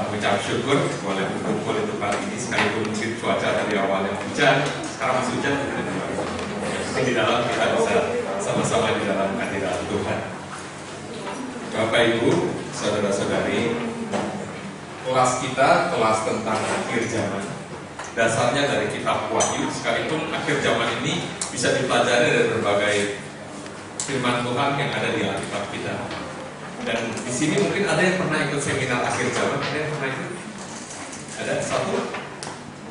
mengucap syukur boleh berkumpul itu kali ini, sekalipun mungkin cuaca dari awalnya hujan, sekarang masih hujan. Tapi di dalam kita bisa sama-sama di dalam hadirat Tuhan. Bapak Ibu, saudara-saudari, kelas kita kelas tentang akhir zaman. Dasarnya dari kitab Wahyu, sekalipun akhir zaman ini bisa dipelajari dari berbagai firman Tuhan yang ada di Alkitab kita. Dan di sini mungkin ada yang pernah ikut seminar akhir zaman, ada yang pernah ikut? Ada satu?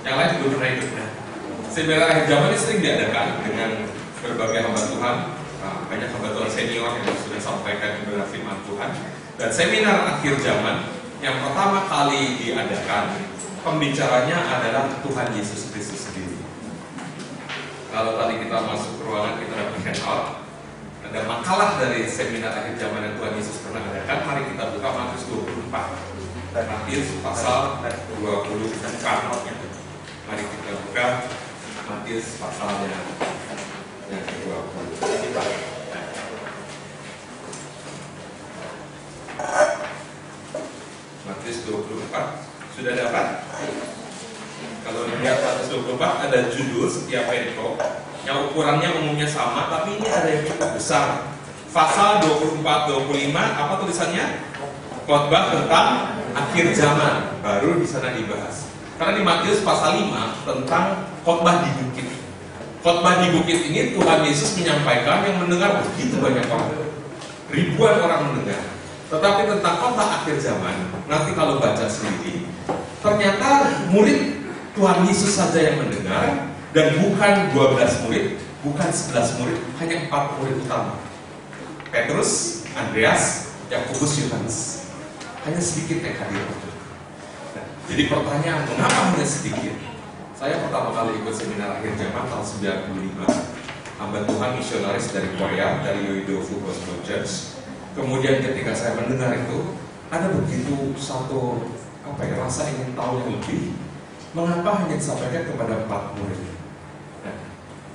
Yang lain belum pernah ikut. Nah, seminar akhir zaman ini sering diadakan dengan berbagai hamba Tuhan. Banyak hamba Tuhan senior yang sudah sampaikan kebenaran firman Tuhan. Dan seminar akhir zaman yang pertama kali diadakan, pembicaranya adalah Tuhan Yesus Kristus sendiri. Kalau tadi kita masuk ke ruangan, kita dapat handout, ada makalah dari seminar akhir zaman yang Tuhan Yesus pernah adakan. Mari kita buka Matius 24. Matius pasal 24. Mari kita buka Matius pasalnya yang ke-20. Matius 24. Sudah dapat? Kalau lihat Matius 24 ada judul setiap perikop yang ukurannya umumnya sama, tapi ini ada yang cukup besar. Pasal 24-25, apa tulisannya? Khotbah tentang akhir zaman, baru di sana dibahas. Karena di Matius pasal 5 tentang khotbah di bukit. Khotbah di bukit ini Tuhan Yesus menyampaikan yang mendengar begitu banyak orang, ribuan orang mendengar. Tetapi tentang khotbah akhir zaman, nanti kalau baca sendiri, ternyata murid Tuhan Yesus saja yang mendengar, dan bukan 12 murid, bukan 11 murid, hanya 4 murid utama. Petrus, Andreas, Yakobus, Yohanes. Hanya sedikit yang hadir. Nah, jadi pertanyaan, mengapa hanya sedikit? Saya pertama kali ikut seminar akhir zaman tahun 95. Hamba Tuhan misionaris dari Korea, dari Yoido Full Gospel Church. Kemudian ketika saya mendengar itu, ada begitu satu rasa ingin tahu yang lebih. Mengapa hanya disampaikan kepada 4 murid? Nah,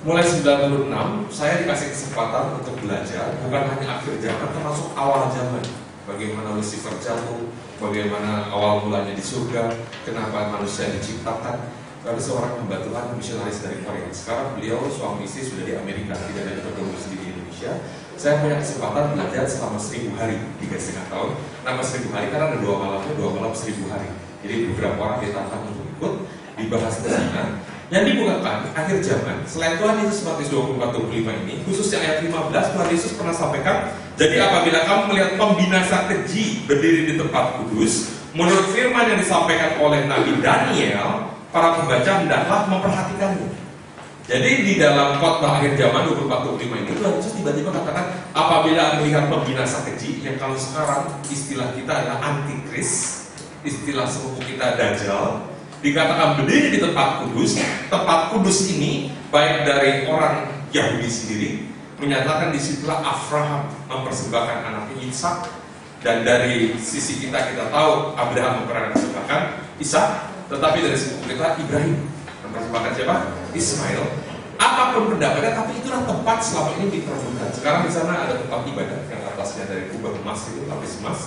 mulai 96 saya dikasih kesempatan untuk belajar, bukan hanya akhir zaman, termasuk awal zaman. Bagaimana Lucifer jatuh, bagaimana awal mulanya di surga, kenapa manusia diciptakan. Lalu seorang hamba Tuhan misionaris dari Korea. Sekarang beliau suami istri sudah di Amerika, tidak ada berdomisili di Indonesia. Saya punya kesempatan belajar selama 1000 hari, 3,5 tahun. Nama 1000 hari karena ada 2 malamnya, 2 malam 1000 hari. Jadi beberapa orang ditantang untuk ikut, dibahas di sana. Yang dibukakan akhir zaman, selain Tuhan Yesus Matius 24-25 ini, khususnya ayat 15, Tuhan Yesus pernah sampaikan, jadi apabila kamu melihat pembinasa keji berdiri di tempat kudus, menurut firman yang disampaikan oleh Nabi Daniel, para pembaca hendaklah memperhatikannya. Jadi di dalam khotbah akhir zaman 24-25 ini Tuhan Yesus tiba-tiba katakan, apabila melihat pembinasa keji, yang kalau sekarang istilah kita adalah antikris, istilah sepupu kita Dajjal, dikatakan berdiri di tempat kudus. Tempat kudus ini baik dari orang Yahudi sendiri menyatakan disitulah Abraham mempersembahkan anaknya Ishak, dan dari sisi kita tahu Abraham mempersembahkan Ishak, tetapi dari sepupu kita Ibrahim mempersembahkan siapa? Ismail. Apapun pendapatnya, tapi itulah tempat selama ini diperebutkan. Sekarang di sana ada tempat ibadah yang atasnya dari kubah emas itu, lapis emas,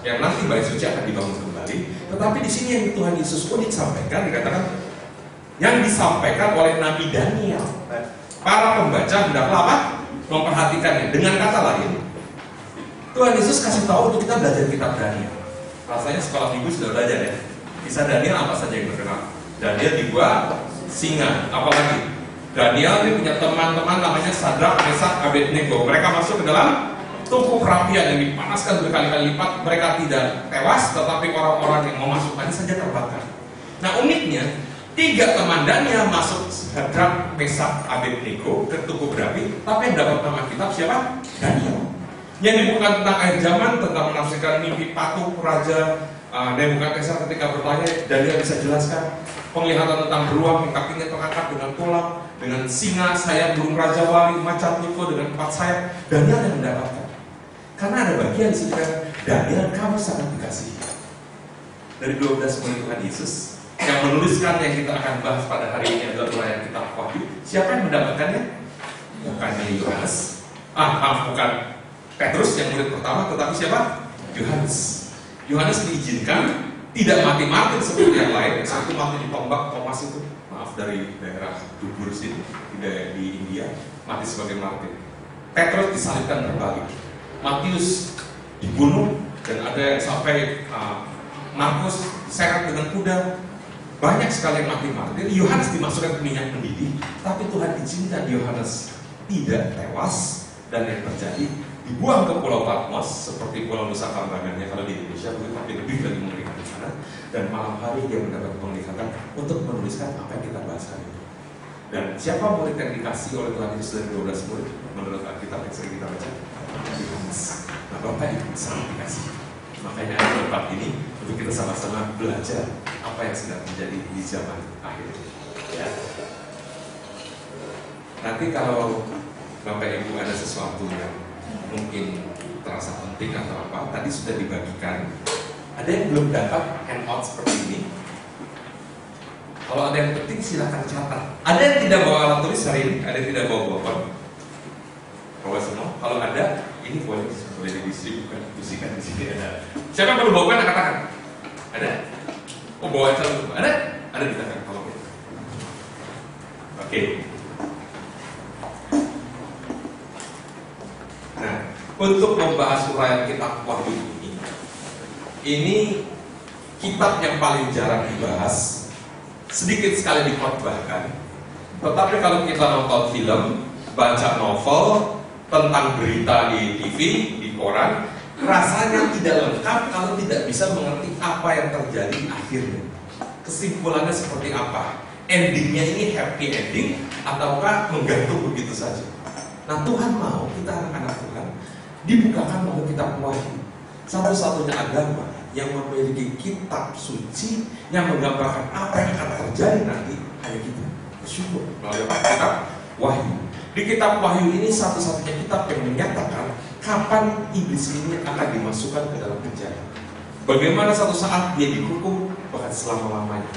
yang nanti bait suci akan dibangun kembali. Tetapi di sini yang Tuhan Yesus pun disampaikan, dikatakan yang disampaikan oleh Nabi Daniel. Para pembaca hendaklah apa? Memperhatikannya. Dengan kata lain, Tuhan Yesus kasih tahu untuk kita belajar kitab Daniel. Rasanya sekolah minggu sudah belajar ya. Kisah Daniel apa saja yang terkenal? Daniel dibuat singa, apalagi? Daniel ini punya teman-teman namanya Sadrak, Mesak, Abednego. Mereka masuk ke dalam tungku perapian yang dipanaskan berkali-kali lipat. Mereka tidak tewas, tetapi orang-orang yang memasukkannya saja terbakar. Nah uniknya, 3 teman Daniel masuk Sadrak, Mesak, Abednego ke tungku berapi, tapi yang dapat nama kitab siapa? Daniel. Yang dibuka tentang akhir zaman, tentang menafsirkan mimpi patung raja Nebukadnezar ketika bertanya, Daniel bisa jelaskan penglihatan tentang beruang yang kakinya terangkat dengan tulang, dengan singa, sayap burung raja wali, macan tutul dengan 4 sayap. Daniel yang mendapatkan. Karena ada bagian di situ kan, Daniel kamu sangat dikasihi. Dari 12 murid Tuhan Yesus yang menuliskan yang kita akan bahas pada hari ini adalah uraian kitab Wahyu. Siapa yang mendapatkannya? Bukannya Yohanes. Bukan Petrus yang murid pertama, tetapi siapa? Yohanes. Yohanes diizinkan Tidak mati seperti yang lain. Satu mati ditombak, Thomas itu, maaf, dari daerah Dubur sini, di India, mati sebagai martir. Petrus disalibkan berbalik, Matius dibunuh, dan ada yang sampai Markus seret dengan kuda. Banyak sekali yang mati martir. Yohanes dimasukkan ke minyak mendidih, tapi Tuhan izinkan Yohanes tidak tewas, dan yang terjadi dibuang ke Pulau Patmos, seperti Pulau Nusa Kambangannya kalau di Indonesia, tapi lebih lagi mengerikan di sana. Dan malam hari dia mendapat penglihatan untuk menuliskan apa yang kita bahas hari ini. Dan siapa murid yang dikasih oleh Tuhan Yesus dari 12 murid menurut Alkitab yang sering kita baca? Yohanes. Nah, Bapak Ibu sangat dikasih. Makanya ada tempat ini untuk kita sama-sama belajar apa yang sedang terjadi di zaman akhir ini. Ya. Nanti kalau Bapak Ibu ada sesuatu yang mungkin terasa penting atau apa, tadi sudah dibagikan. Ada yang belum dapat handout seperti ini. Kalau ada yang penting silakan catat. Ada yang tidak bawa alat tulis hari ini, ada yang tidak bawa bolpen. Bawa semua. Kalau ada, ini boleh didistribusikan di sini ada. Siapa yang perlu bawa kan katakan? Ada? Oh, bawa satu. Ada? Ada di tangan kalau gitu. Oke. Nah, untuk membahas uraian kitab Wahyu ini kitab yang paling jarang dibahas, sedikit sekali dikhotbahkan. Tetapi kalau kita nonton film, baca novel, tentang berita di TV, di koran, rasanya tidak lengkap kalau tidak bisa mengerti apa yang terjadi akhirnya. Kesimpulannya seperti apa? Endingnya ini happy ending ataukah menggantung begitu saja? Nah, Tuhan mau kita anak-anak Tuhan dibukakan oleh kitab Wahyu, satu-satunya agama yang memiliki kitab suci yang menggambarkan apa yang akan terjadi nanti. Hanya kita bersyukur melalui kitab Wahyu. Di kitab Wahyu ini satu-satunya kitab yang menyatakan kapan iblis ini akan dimasukkan ke dalam penjara. Bagaimana satu saat dia dihukum bahkan selama-lamanya.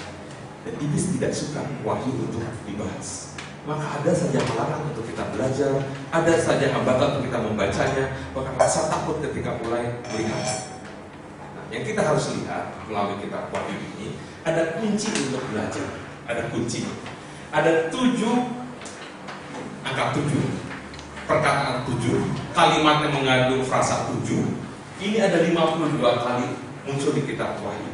Dan iblis tidak suka Wahyu untuk dibahas. Maka ada saja halangan untuk kita belajar, ada saja hambatan untuk kita membacanya, bahkan rasa takut ketika mulai melihat. Nah, yang kita harus lihat melalui kitab Wahyu ini, ada kunci untuk belajar, ada kunci. Ada 7, angka 7, perkataan 7, kalimat yang mengandung frasa 7. Ini ada 52 kali muncul di kitab Wahyu.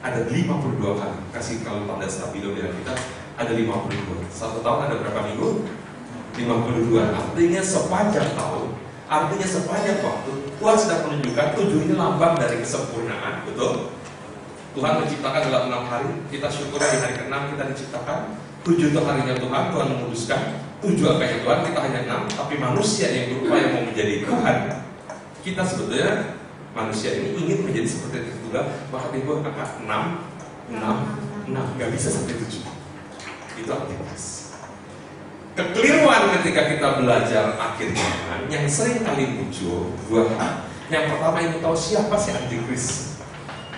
Ada 52 kali. Kasih kalau tanda stabilo di kita. Ada 52. Satu tahun ada berapa minggu? 52. Artinya sepanjang tahun, artinya sepanjang waktu Tuhan sedang menunjukkan 7 ini lambang dari kesempurnaan. Betul? Tuhan menciptakan dalam 6 hari. Kita syukur di hari ke-6 kita diciptakan. 7 itu harinya Tuhan, Tuhan memutuskan. 7 angkanya Tuhan, kita hanya 6. Tapi manusia yang berupaya mau menjadi Tuhan, kita sebetulnya manusia ini ingin menjadi seperti itu juga. Maka timbul angka 6, 6. Gak bisa sampai 7. Itu aktivitas. Kekeliruan ketika kita belajar akhir zaman yang sering kali muncul 2 hal. Yang pertama, ingin tahu siapa sih antikris.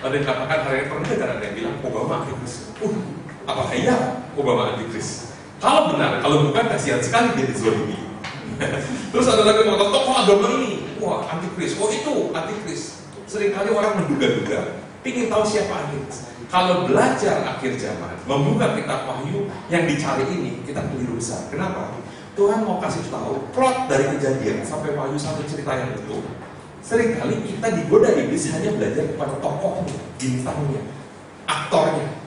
Ada yang katakan hari ini pernah ada yang bilang Obama antikris. Apakah iya Obama antikris? Kalau benar, kalau bukan kasihan sekali dia dizolimi. Terus ada lagi yang mengatakan tokoh agama ini, wah antikris, oh itu antikris. Seringkali orang menduga-duga, ingin tahu siapa antikris. Kalau belajar akhir zaman, membuka kitab Wahyu yang dicari ini, kita keliru besar. Kenapa? Tuhan mau kasih tahu plot dari Kejadian sampai Wahyu 1 cerita yang betul. Seringkali kita digoda iblis hanya belajar kepada tokohnya, bintangnya, aktornya.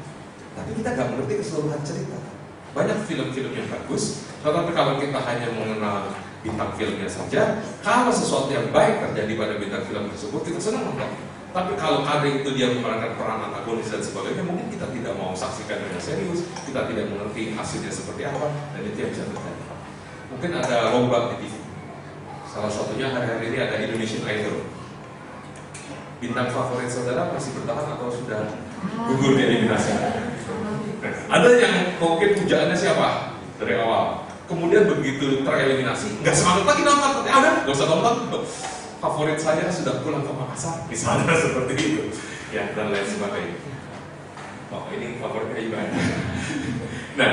Tapi kita nggak mengerti keseluruhan cerita. Banyak film-film yang bagus, tetapi kalau kita hanya mengenal bintang filmnya saja, kalau sesuatu yang baik terjadi pada bintang film tersebut, kita senang nonton. Tapi kalau ada itu dia memerankan peran antagonis dan sebagainya, mungkin kita tidak mau saksikan dengan serius, kita tidak mengerti hasilnya seperti apa, dan itu yang bisa terjadi. Mungkin ada lomba di TV. Salah satunya hari-hari ini ada Indonesian Idol. Bintang favorit saudara masih bertahan atau sudah gugur dieliminasi? Ada yang mungkin pujaannya siapa dari awal, kemudian begitu tereliminasi, nggak semangat lagi nonton, udah nggak usah nonton. Favorit saya sudah pulang ke Makassar, misalnya seperti itu, ya dan lain sebagainya. Oh ini favoritnya ibadah. Nah,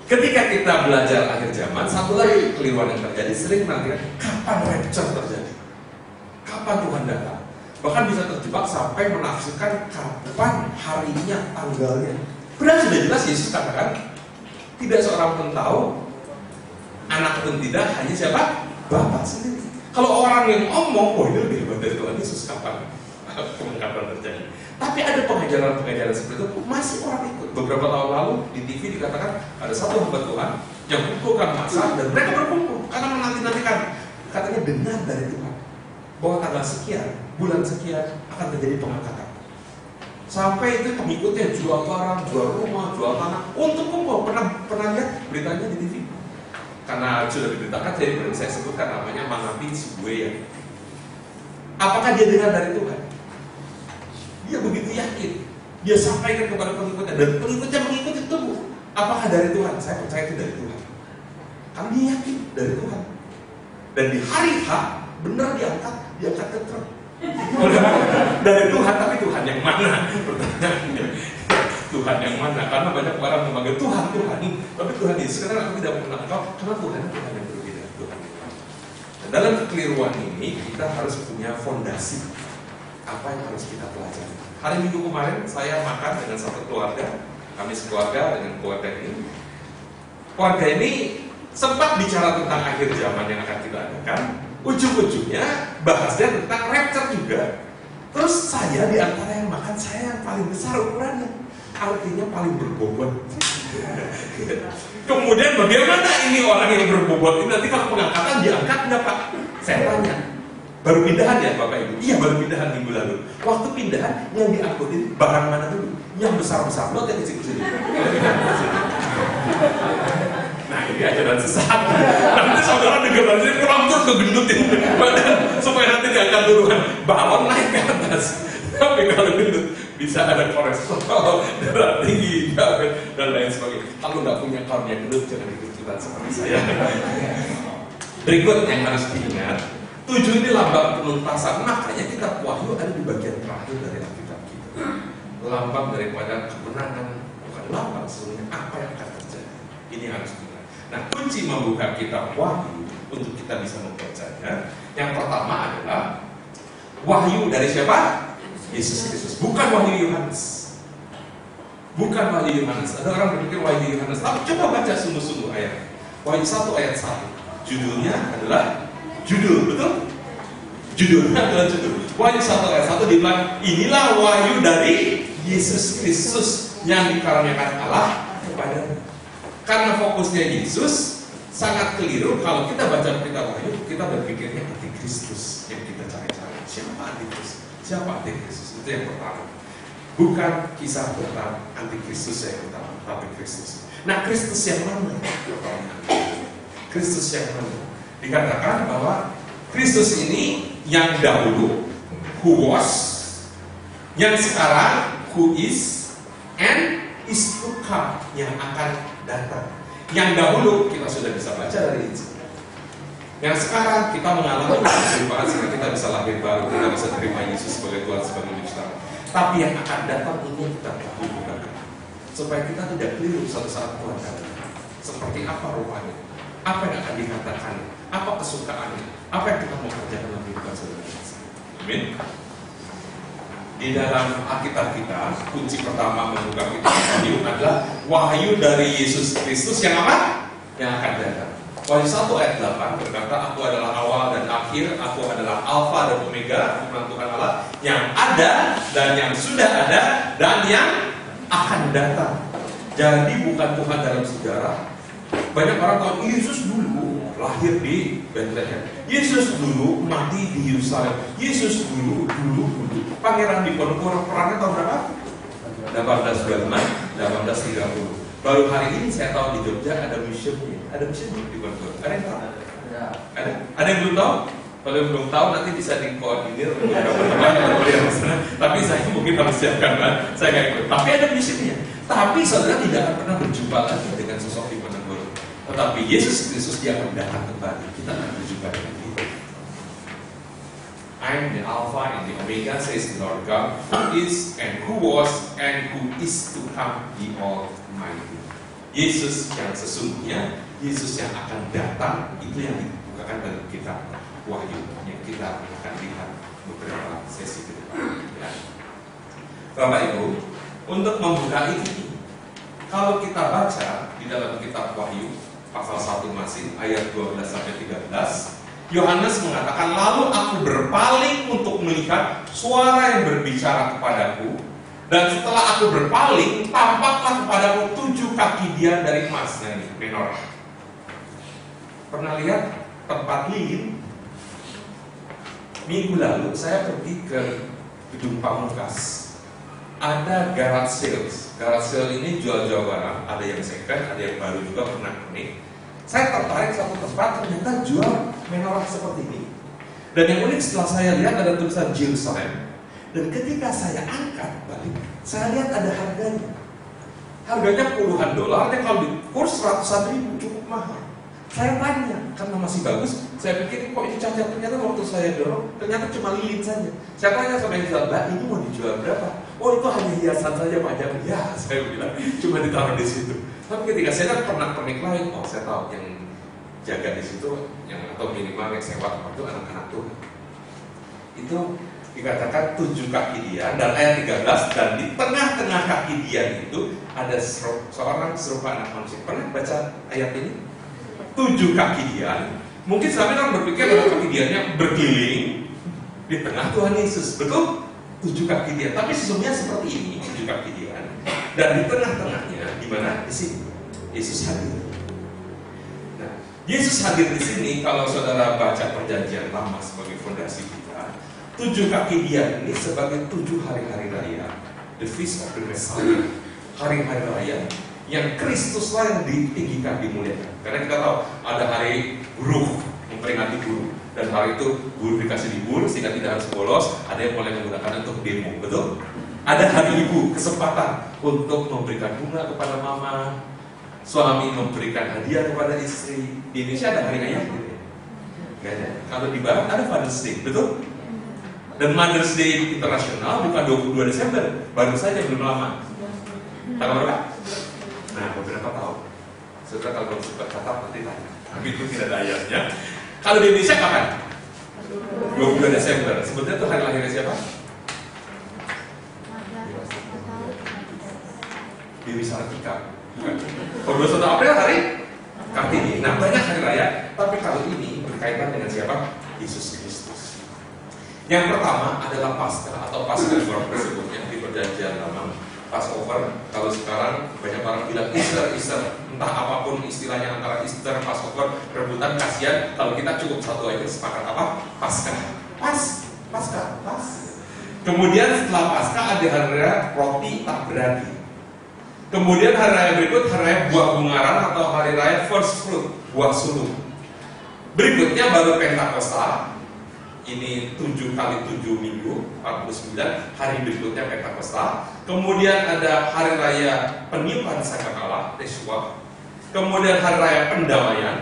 ketika kita belajar akhir zaman, satu lagi kekeliruan yang terjadi sering nanti kapan rapture terjadi, kapan Tuhan datang. Bahkan bisa terjebak sampai menafsirkan kapan harinya, tanggalnya. Padahal sudah jelas Yesus katakan, tidak seorang pun tahu, anak pun tidak, hanya siapa? Bapa sendiri. Kalau orang yang ngomong, oh ini lebih hebat dari Tuhan Yesus, kapan terjadi? Tapi ada pengajaran-pengajaran seperti itu, masih orang ikut. Beberapa tahun lalu di TV dikatakan ada satu hamba Tuhan yang kumpulkan massa dan mereka berkumpul karena menanti-nantikan. Katanya dengar dari Tuhan bahwa tanggal sekian, bulan sekian akan terjadi pengangkatan. Sampai itu pengikutnya jual barang, jual rumah, jual tanah untuk kumpul. Pernah lihat beritanya di TV? Karena sudah diberitakan, jadi belum saya sebutkan namanya Manapi Sibuya. Apakah dia dengar dari Tuhan? Dia begitu yakin. Dia sampaikan kepada pengikutnya dan pengikutnya mengikuti tubuh. Apakah dari Tuhan? Saya percaya itu dari Tuhan. Karena dia yakin dari Tuhan. Dan di hari H benar diangkat ke truk. Dari Tuhan, tapi Tuhan yang mana? Pertanyaannya, Tuhan yang mana? Karena banyak orang memanggil Tuhan, tapi Tuhan Yesus karena aku tidak mengenal Engkau, karena Tuhan yang berbeda. Tuhan. Dan dalam kekeliruan ini kita harus punya fondasi apa yang harus kita pelajari. Hari Minggu kemarin saya makan dengan satu keluarga, kami sekeluarga dengan keluarga ini. Keluarga ini sempat bicara tentang akhir zaman yang akan kita adakan. Ujung-ujungnya bahasnya tentang rapture juga. Terus saya di antara yang makan, saya yang paling besar ukurannya, artinya paling berbobot. Kemudian bagaimana ini orang yang berbobot ini nanti kalau pengangkatan diangkat enggak Pak? Saya tanya. Baru pindahan ya Bapak Ibu? Iya baru pindahan minggu lalu. Waktu pindahan yang diangkutin barang mana dulu? Yang besar-besar loh, yang kecil-kecil. Nah ini ajaran sesat. Nanti saudara dengar dari pulang terus kegendutin badan supaya nanti diangkat duluan. Balon naik ke atas. Tapi kalau gendut bisa ada kolesterol, darah tinggi, dan lain sebagainya. Kalau nggak punya karunia gendut jangan ikut-ikutan seperti saya. Berikut yang harus diingat. 7 ini lambang penuntasan. Makanya kitab Wahyu ada di bagian terakhir dari Alkitab kita. Lambang daripada kemenangan, bukan lambang sebenarnya apa yang akan terjadi. Ini harus diingat. Nah, kunci membuka kitab Wahyu untuk kita bisa membacanya, yang pertama adalah wahyu dari siapa? Yesus Kristus. Bukan wahyu Yohanes. Bukan wahyu Yohanes. Ada orang berpikir wahyu Yohanes. Tapi coba baca sungguh-sungguh ayat. Wahyu 1 ayat 1. Judulnya adalah judul, betul? Judulnya adalah judul. Wahyu 1 ayat 1 dibilang, inilah wahyu dari Yesus Kristus yang dikaruniakan Allah kepada. Karena fokusnya Yesus sangat keliru kalau kita baca kitab Wahyu, kita berpikirnya antikristus yang kita cari-cari. Siapa antikristus? Siapa antikristus? Itu yang pertama. Bukan kisah tentang antikristus yang pertama, tapi Kristus. Nah, Kristus yang mana? Kristus yang mana? Dikatakan bahwa Kristus ini yang dahulu, who was, yang sekarang, who is, and is to come, yang akan datang. Yang dahulu kita sudah bisa baca dari Injil. Yang sekarang kita mengalami kehidupan sehingga kita bisa lahir baru, kita bisa terima Yesus sebagai Tuhan, sebagai Juru. Tapi yang akan datang ini kita perlu bukakan supaya kita tidak keliru suatu saat Tuhan datang. Seperti apa rupanya? Apa yang akan dikatakan? Apa kesukaannya? Apa yang kita mau kerjakan dalam kehidupan saudara? Amin. Di dalam Alkitab kita, kunci pertama membuka kitab Wahyu adalah wahyu dari Yesus Kristus yang apa? Yang akan datang. Wahyu 1 ayat 8 berkata, aku adalah awal dan akhir, aku adalah Alfa dan Omega, firman Tuhan Allah, yang ada dan yang sudah ada dan yang akan datang. Jadi bukan Tuhan dalam sejarah. Banyak orang tahu Yesus dulu lahir di Bethlehem. Yesus dulu mati di Yerusalem. Yesus dulu Pangeran Diponegoro perangnya tahun berapa? 1825, 1830. Baru hari ini saya tahu di Jogja ada museumnya. Ada museum di Diponegoro. Ada yang tahu? Ada? Ada yang belum tahu? Kalau yang belum tahu nanti bisa dikoordinir tapi saya mungkin harus siapkan kan? Saya nggak ikut. Tapi ada museumnya. Tapi saudara tidak akan pernah berjumpa lagi dengan sosok Diponegoro. Tetapi Yesus Kristus dia akan datang kembali. Kita akan berjumpa dengan dia. I am the Alpha and the Omega, says the Lord God, who is and who was and who is to come, the Almighty. Yesus yang sesungguhnya, Yesus yang akan datang, itu yang dibukakan dalam kitab Wahyu yang kita akan lihat beberapa sesi ke depan. Ya. Bapak Ibu, untuk membuka ini, kalau kita baca di dalam kitab Wahyu pasal 1 masih ayat 12 sampai 13, Yohanes mengatakan, lalu aku berpaling untuk melihat suara yang berbicara kepadaku, dan setelah aku berpaling, tampaklah kepadaku 7 kaki dia dari emas. Nah ini menorah. Pernah lihat tempat lilin? Minggu lalu saya pergi ke gedung Pamungkas. Ada garage sales. Garage sale ini jual-jual barang. Ada yang second, ada yang baru juga pernah unik. Saya tertarik satu tempat, ternyata jual menorah seperti ini. Dan yang unik setelah saya lihat ada tulisan Jerusalem. Dan ketika saya angkat balik, saya lihat ada harganya. Harganya puluhan dolar, dan kalau di kurs 100.000, cukup mahal. Saya tanya, karena masih bagus, saya pikir kok ini cacat. Ternyata waktu saya dorong, ternyata cuma lilin saja. Saya tanya sama yang jual, Mbak, ini mau dijual berapa? Oh, itu hanya hiasan saja Pak Jam. Ya, saya bilang, cuma ditaruh di situ. Tapi ketika saya lihat pernak-pernik lain, oh saya tahu yang jaga di situ, yang atau minimal yang sewa itu anak-anak tuh. Itu dikatakan 7 kaki dia, dan ayat 13, dan di tengah-tengah kaki dia itu ada seorang serupa anak manusia. Pernah baca ayat ini? 7 kaki dia. Mungkin sampai orang berpikir bahwa kaki dia berkeliling di tengah Tuhan Yesus, betul? 7 kaki dia, tapi sesungguhnya seperti ini 7 kaki dia. Dan di tengah-tengahnya, di mana? Di sini Yesus hadir. Nah, Yesus hadir di sini. Kalau saudara baca Perjanjian Lama sebagai fondasi kita, 7 kaki dia ini sebagai 7 hari-hari raya, the feast of the Messiah, hari-hari raya yang Kristuslah yang ditinggikan, dimuliakan. Karena kita tahu ada hari buruh, memperingati buruh, dan hari itu buruh dikasih libur sehingga tidak harus bolos. Ada yang boleh menggunakan untuk demo, betul? Ada hari ibu, kesempatan untuk memberikan bunga kepada mama, suami memberikan hadiah kepada istri. Di Indonesia ada hari ayah, nggak ada. Kalau di Barat ada Father's Day, betul? Dan Mother's Day internasional bukan 22 Desember, baru saja belum lama. Tanggal berapa? Nah, beberapa tahun. Saudara kalau suka catat nanti tanya. Tapi itu tidak ada ayatnya. Kalau di Indonesia kapan? 22 Desember. Sebetulnya itu hari lahirnya siapa? Dewi Sartika. Kalau 21 April hari Kartini. Nah, banyak hari raya. Tapi kalau ini berkaitan dengan siapa? Yesus Kristus. Yang pertama adalah Paskah atau Paskah orang tersebutnya di Perjanjian Lama. Passover, kalau sekarang banyak orang bilang Easter, entah apapun istilahnya antara Easter, Passover, rebutan, kasihan. Kalau kita cukup satu aja, sepakat apa? Paskah. Paskah. Kemudian setelah Paskah ada hari raya roti tak berarti. Kemudian hari raya berikut, hari raya buah bungaran atau hari raya first fruit, buah sulung. Berikutnya baru Pentakosta. Ini 7 kali 7 minggu, 49. Hari berikutnya Pentakosta. Kemudian ada hari raya peniupan sangkakala, Teshua. Kemudian hari raya pendamaian.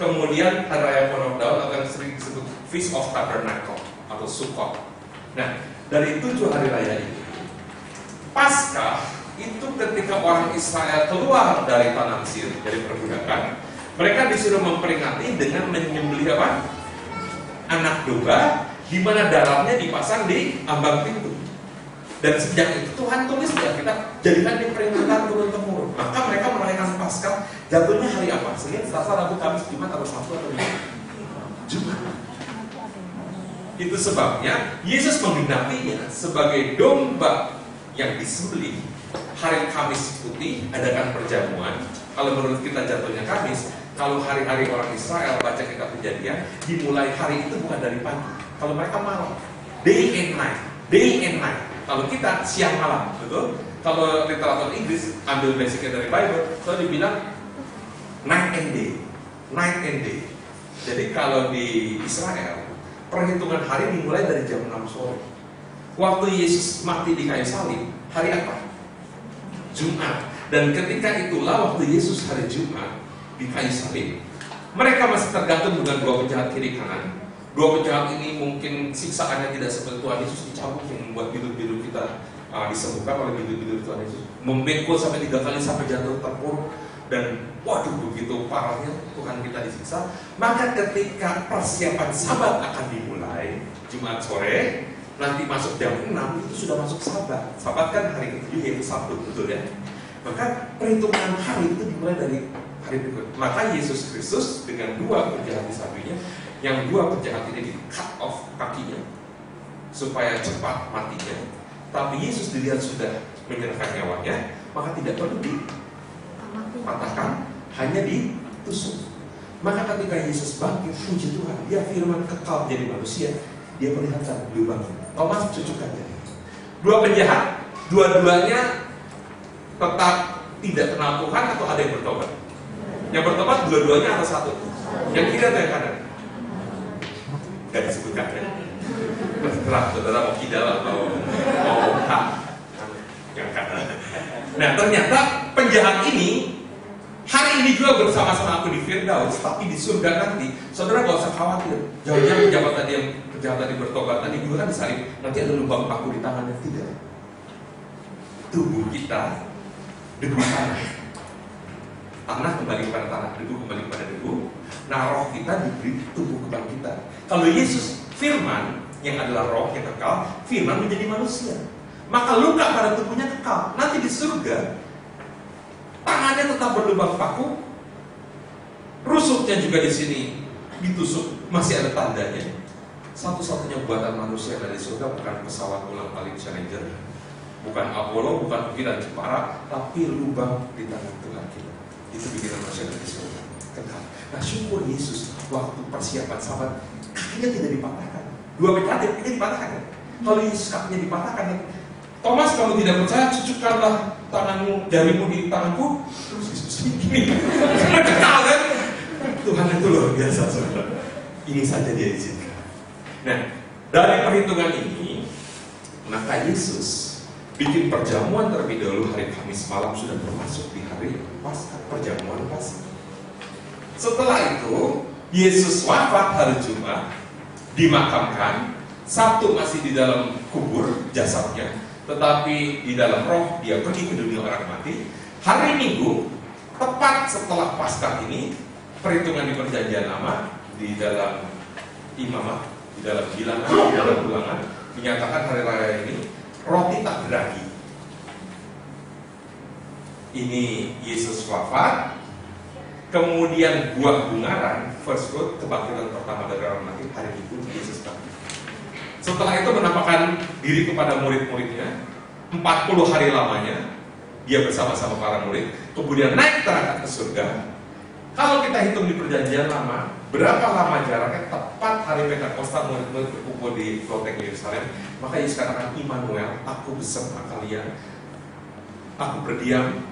Kemudian hari raya Pondok Daun akan sering disebut Feast of Tabernacle atau Sukkot. Nah, dari 7 hari raya ini, Paskah itu ketika orang Israel keluar dari tanah Mesir, dari perbudakan, mereka disuruh memperingati dengan menyembelih apa? Anak domba, di mana darahnya dipasang di ambang pintu. Dan sejak itu Tuhan tulis ya, kita jadikan di peringatan turun-temurun. Maka mereka merayakan Paskah jatuhnya hari apa? Senin, Selasa, Rabu, Kamis, Jumat, atau Sabtu atau Jumat. Itu sebabnya Yesus menggenapinya sebagai domba yang disembelih. Hari Kamis putih adakan perjamuan. Kalau menurut kita jatuhnya Kamis. Kalau hari-hari orang Israel baca kitab Kejadian, dimulai hari itu bukan dari pagi. Kalau mereka malam, day and night. Kalau kita siang malam, betul? Kalau literatur Inggris ambil basicnya dari Bible, so dibilang night and day. Jadi kalau di Israel, perhitungan hari dimulai dari jam 6 sore. Waktu Yesus mati di kayu salib, hari apa? Jumat. Dan ketika itulah waktu Yesus hari Jumat di kayu salib, mereka masih tergantung dengan 2 penjahat kiri kanan. 2 penjahat ini mungkin siksaannya tidak seperti Tuhan Yesus dicabut yang membuat biduk-biduk kita disembuhkan oleh biduk-biduk Tuhan Yesus, membekul sampai 3 kali sampai jatuh terpuruk, dan waduh begitu parahnya Tuhan kita disiksa. Maka ketika persiapan Sabat akan dimulai, Jumat sore, nanti masuk jam 6 itu sudah masuk Sabat. Sabat kan hari ke-7 yaitu Sabtu, betul ya? Maka perhitungan hari itu dimulai dari hari berikut. Maka Yesus Kristus dengan 2 penjahat di sampingnya, yang 2 penjahat ini di cut off kakinya supaya cepat matinya. Tapi Yesus dilihat sudah menyerahkan nyawanya, maka tidak perlu dipatahkan, hanya ditusuk. Maka ketika Yesus bangkit, puji Tuhan, dia firman kekal menjadi manusia. Dia perlihatkan lubang. Thomas cucukkan jari. 2 penjahat, dua-duanya tetap tidak kenal Tuhan atau ada yang bertobat? Yang bertobat dua-duanya atau satu? Yang kiri atau yang kanan? Gak disebutkan ya. Terserah saudara mau kidal atau mau hak yang kanan. Nah ternyata penjahat ini hari ini juga bersama-sama aku di Firdaus, tapi di surga nanti, saudara gak usah khawatir. Jangan-jangan pejabat tadi yang penjahat tadi bertobat tadi juga kan disalib, nanti ada lubang paku di tangannya. Tidak. Tubuh kita debu tanah. Tanah kembali kepada tanah, debu kembali kepada debu. Nah roh kita diberi tubuh kebangkitan. Kalau Yesus firman yang adalah roh yang kekal, firman menjadi manusia, maka luka pada tubuhnya kekal. Nanti di surga tangannya tetap berlubang paku, rusuknya juga di sini ditusuk, masih ada tandanya. Satu-satunya buatan manusia dari surga bukan pesawat ulang-alik Challenger, bukan Apollo, bukan pikiran Jepara, tapi lubang di tangan Tuhan kita. Itu bikinan manusia dari surga, kekal. Nah syukur Yesus waktu persiapan Sabat kakinya tidak dipatahkan. 2 penjahat kakinya dipatahkan. Kalau Yesus kakinya dipatahkan, Thomas, kamu tidak percaya, cucukkanlah tanganmu, jarimu di tanganku. Terus Yesus gini, kekal kan? Tuhan itu luar biasa, saudara. Ini saja dia di sini. Nah, dari perhitungan ini, maka Yesus bikin perjamuan terlebih dahulu hari Kamis malam sudah termasuk di hari Paskah, perjamuan Paskah. Setelah itu, Yesus wafat hari Jumat, dimakamkan. Sabtu masih di dalam kubur jasadnya, tetapi di dalam roh dia pergi ke dunia orang mati. Hari Minggu, tepat setelah Paskah ini, perhitungan di Perjanjian Lama, di dalam Imamah, di dalam Bilangan, di dalam Ulangan, menyatakan hari raya ini roti tak beragi. Ini Yesus wafat, kemudian buah bungaran, first fruit, kebangkitan pertama dari orang mati, hari itu Yesus bangkit. Setelah itu menampakkan diri kepada murid-muridnya 40 hari lamanya. Dia bersama-sama para murid, kemudian naik terangkat ke surga. Kalau kita hitung di Perjanjian Lama, berapa lama jaraknya? Tepat hari Pentakosta murid-murid berkumpul di Kloteng Yerusalem. Maka Yesus katakan, Immanuel, aku beserta kalian, aku berdiam,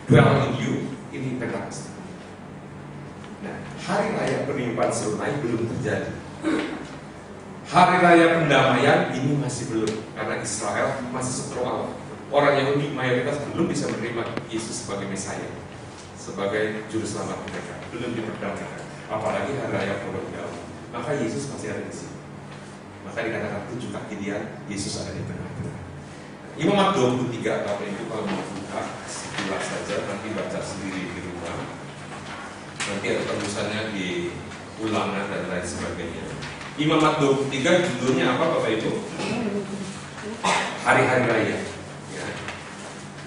dwell in you. Ini Pentakosta. Nah, hari raya peniupan Surnain belum terjadi. Hari raya pendamaian ini masih belum, karena Israel masih seteru Allah. Orang Yahudi mayoritas belum bisa menerima Yesus sebagai Mesaya, sebagai juru selamat mereka, belum diperdamaikan. Apalagi hari raya Paskah. Maka Yesus masih ada di sini. Maka dikatakan 7 kaki dia, Yesus ada di tengah-tengah. Imamat 23 tahun itu kalau mau buka, sekilas saja, nanti baca sendiri di rumah. Nanti ada terusannya di Ulangan dan lain sebagainya. Imamat 23 judulnya apa Bapak Ibu? Hari-hari raya. Ya.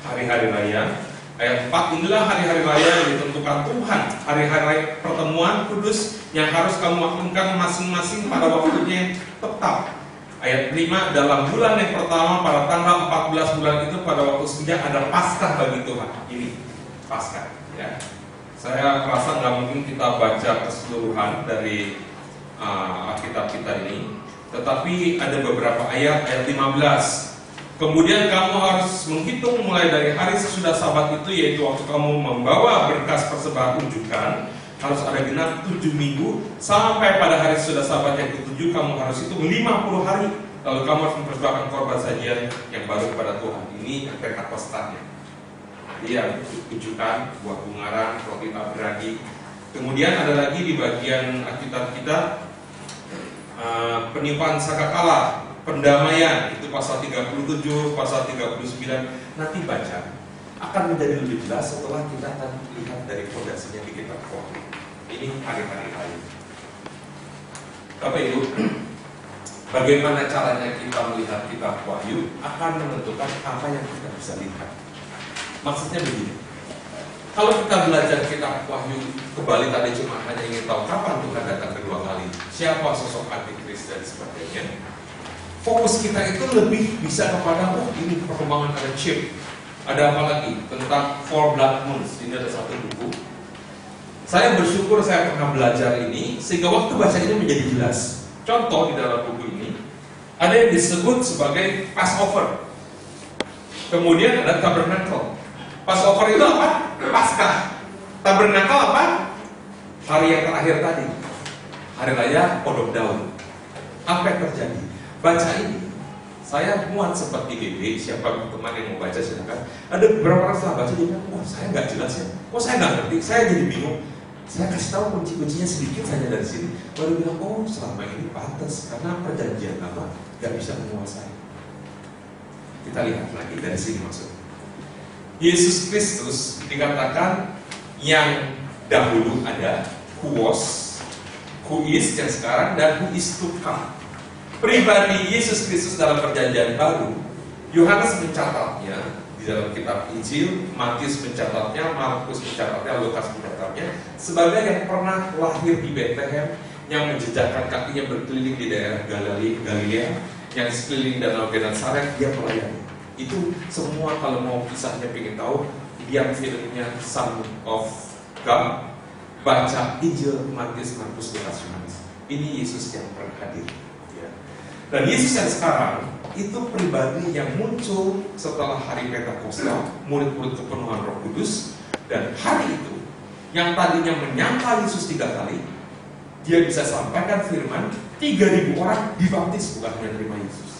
Hari-hari raya. Ayat 4, inilah hari-hari raya yang ditentukan Tuhan. Hari-hari raya pertemuan kudus yang harus kamu maklumkan masing-masing pada waktunya yang tetap. Ayat 5, dalam bulan yang pertama pada tanggal 14 bulan itu pada waktu senja ada Paskah bagi Tuhan. Ini Paskah. Ya. Saya rasa nggak mungkin kita baca keseluruhan dari Alkitab kita ini, tetapi ada beberapa ayat 15. Kemudian kamu harus menghitung mulai dari hari sesudah Sabat itu, yaitu waktu kamu membawa berkas persembahan unjukan, harus ada genap 7 minggu, sampai pada hari sesudah Sabat yang ke-7 kamu harus hitung 50 hari. Lalu kamu harus mempersembahkan korban sajian yang baru kepada Tuhan. Ini yang Pentakostaannya. Iya, unjukan, buah bungaran, roti tak beragi. Kemudian ada lagi di bagian Alkitab kita peniupan sakakala, pendamaian, itu pasal 37, pasal 39. Nanti baca, akan menjadi lebih jelas setelah kita akan lihat dari fondasinya di kitab Wahyu. Ini hari-hari raya. Bapak Ibu, Bagaimana caranya kita melihat kitab Wahyu akan menentukan apa yang kita bisa lihat. Maksudnya begini, kalau kita belajar kitab Wahyu kembali tadi cuma hanya ingin tahu kapan Tuhan datang kedua kali, siapa sosok antikris dan sebagainya, fokus kita itu lebih bisa kepada ini perkembangan ada chip, ada apa lagi tentang Four Blood Moons. Ini ada satu buku. Saya bersyukur saya pernah belajar ini sehingga waktu baca ini menjadi jelas. Contoh di dalam buku ini ada yang disebut sebagai Passover, kemudian ada Tabernacle. Passover itu apa? Paskah. Tabernacle apa? Hari yang terakhir tadi, hari raya Podok Daun. Apa yang terjadi? Baca ini, saya muat sempat di BB. Siapa teman yang mau baca silakan. Ada beberapa orang setelah baca dia bilang, wah saya nggak jelas ya, kok saya nggak ngerti, saya jadi bingung. Saya kasih tahu kunci-kuncinya sedikit saja dari sini. Baru bilang, oh selama ini pantas karena perjanjian lama nggak bisa menguasai. Kita lihat lagi dari sini maksudnya. Yesus Kristus dikatakan yang dahulu ada, who was, who is yang sekarang, dan who is to come. Pribadi Yesus Kristus dalam perjanjian baru, Yohanes mencatatnya di dalam kitab Injil, Matius mencatatnya, Markus mencatatnya, Lukas mencatatnya sebagai yang pernah lahir di Bethlehem, yang menjejakkan kakinya berkeliling di daerah Galilea, yang sekeliling Danau Genesaret, dia melayani. Itu semua kalau mau kisahnya pengen tahu, yang filmnya Son of God, baca Injil Matius, Markus, Lukas, Yohanes. Ini Yesus yang pernah hadir. Dan Yesus yang sekarang itu pribadi yang muncul setelah hari Pentakosta, murid-murid kepenuhan Roh Kudus, dan hari itu yang tadinya menyangka Yesus 3 kali, dia bisa sampaikan firman, 3.000 orang dibaptis bukan hanya terima Yesus.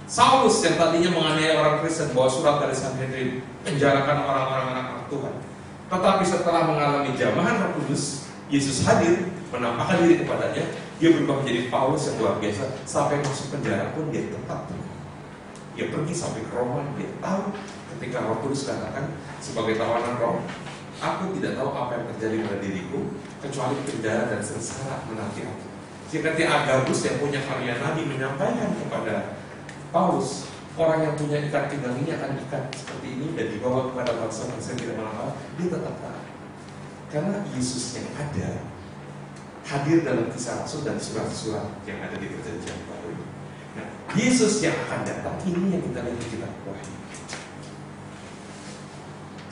Saulus yang tadinya menganiaya orang Kristen, bawa surat dari Sanhedrin, penjarakan orang-orang anak Tuhan, tetapi setelah mengalami jamahan Roh Kudus, Yesus hadir, menampakkan diri kepadanya, dia berubah menjadi Paulus yang luar biasa. Sampai masuk penjara pun dia tetap tenang. Dia pergi sampai ke Roma. Dia tahu ketika Roh Kudus katakan sebagai tawanan Roh, aku tidak tahu apa yang terjadi pada diriku kecuali penjara dan sengsara menanti aku. Jika Agabus yang punya karya Nabi menyampaikan kepada Paulus, orang yang punya ikat pinggang ini akan ikat seperti ini dan dibawa kepada bangsa-bangsa yang tidak mengenal, dia tetap taat. Karena Yesus yang ada hadir dalam kisah Rasul dan surat-surat yang ada di perjanjian baru. Nah, Yesus yang akan datang ini yang kita lihat di kitab Wahyu.